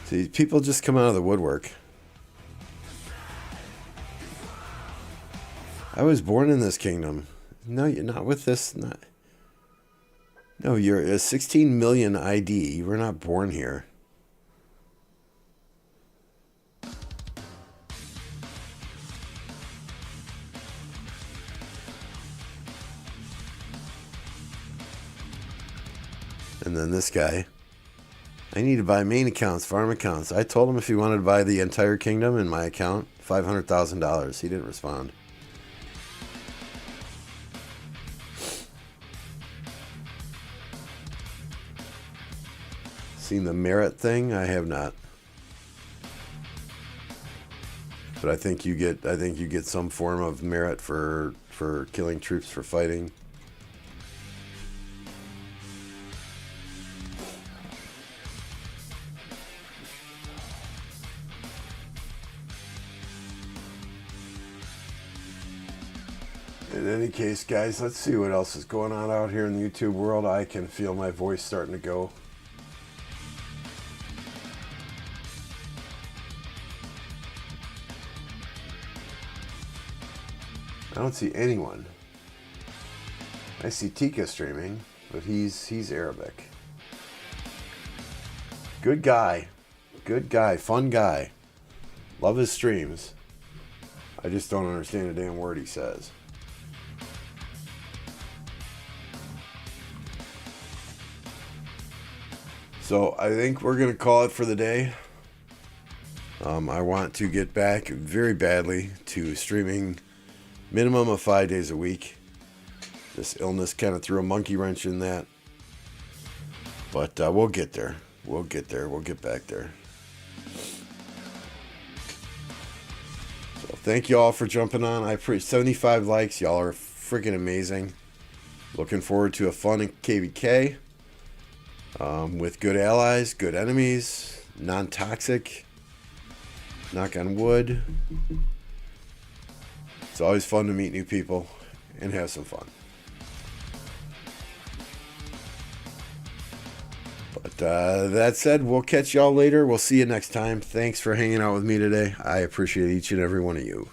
See, people just come out of the woodwork. I was born in this kingdom. No, you're not with this. No, you're a 16 million ID. You were not born here. And then this guy. I need to buy main accounts, farm accounts. I told him if he wanted to buy the entire kingdom in my account, $500,000. He didn't respond. Seen the merit thing? I have not. But I think you get some form of merit for killing troops for fighting. In any case, guys, let's see what else is going on out here in the YouTube world. I can feel my voice starting to go. I don't see anyone. I see Tika streaming, but he's Arabic. Good guy. Good guy. Fun guy. Love his streams. I just don't understand a damn word he says. So I think we're going to call it for the day. I want to get back very badly to streaming minimum of 5 days a week. This illness kind of threw a monkey wrench in that. But we'll get there. We'll get there. We'll get back there. So thank you all for jumping on. I appreciate 75 likes. Y'all are freaking amazing. Looking forward to a fun KvK. With good allies, good enemies, non-toxic, knock on wood. It's always fun to meet new people and have some fun. But that said, we'll catch y'all later. We'll see you next time. Thanks for hanging out with me today. I appreciate each and every one of you.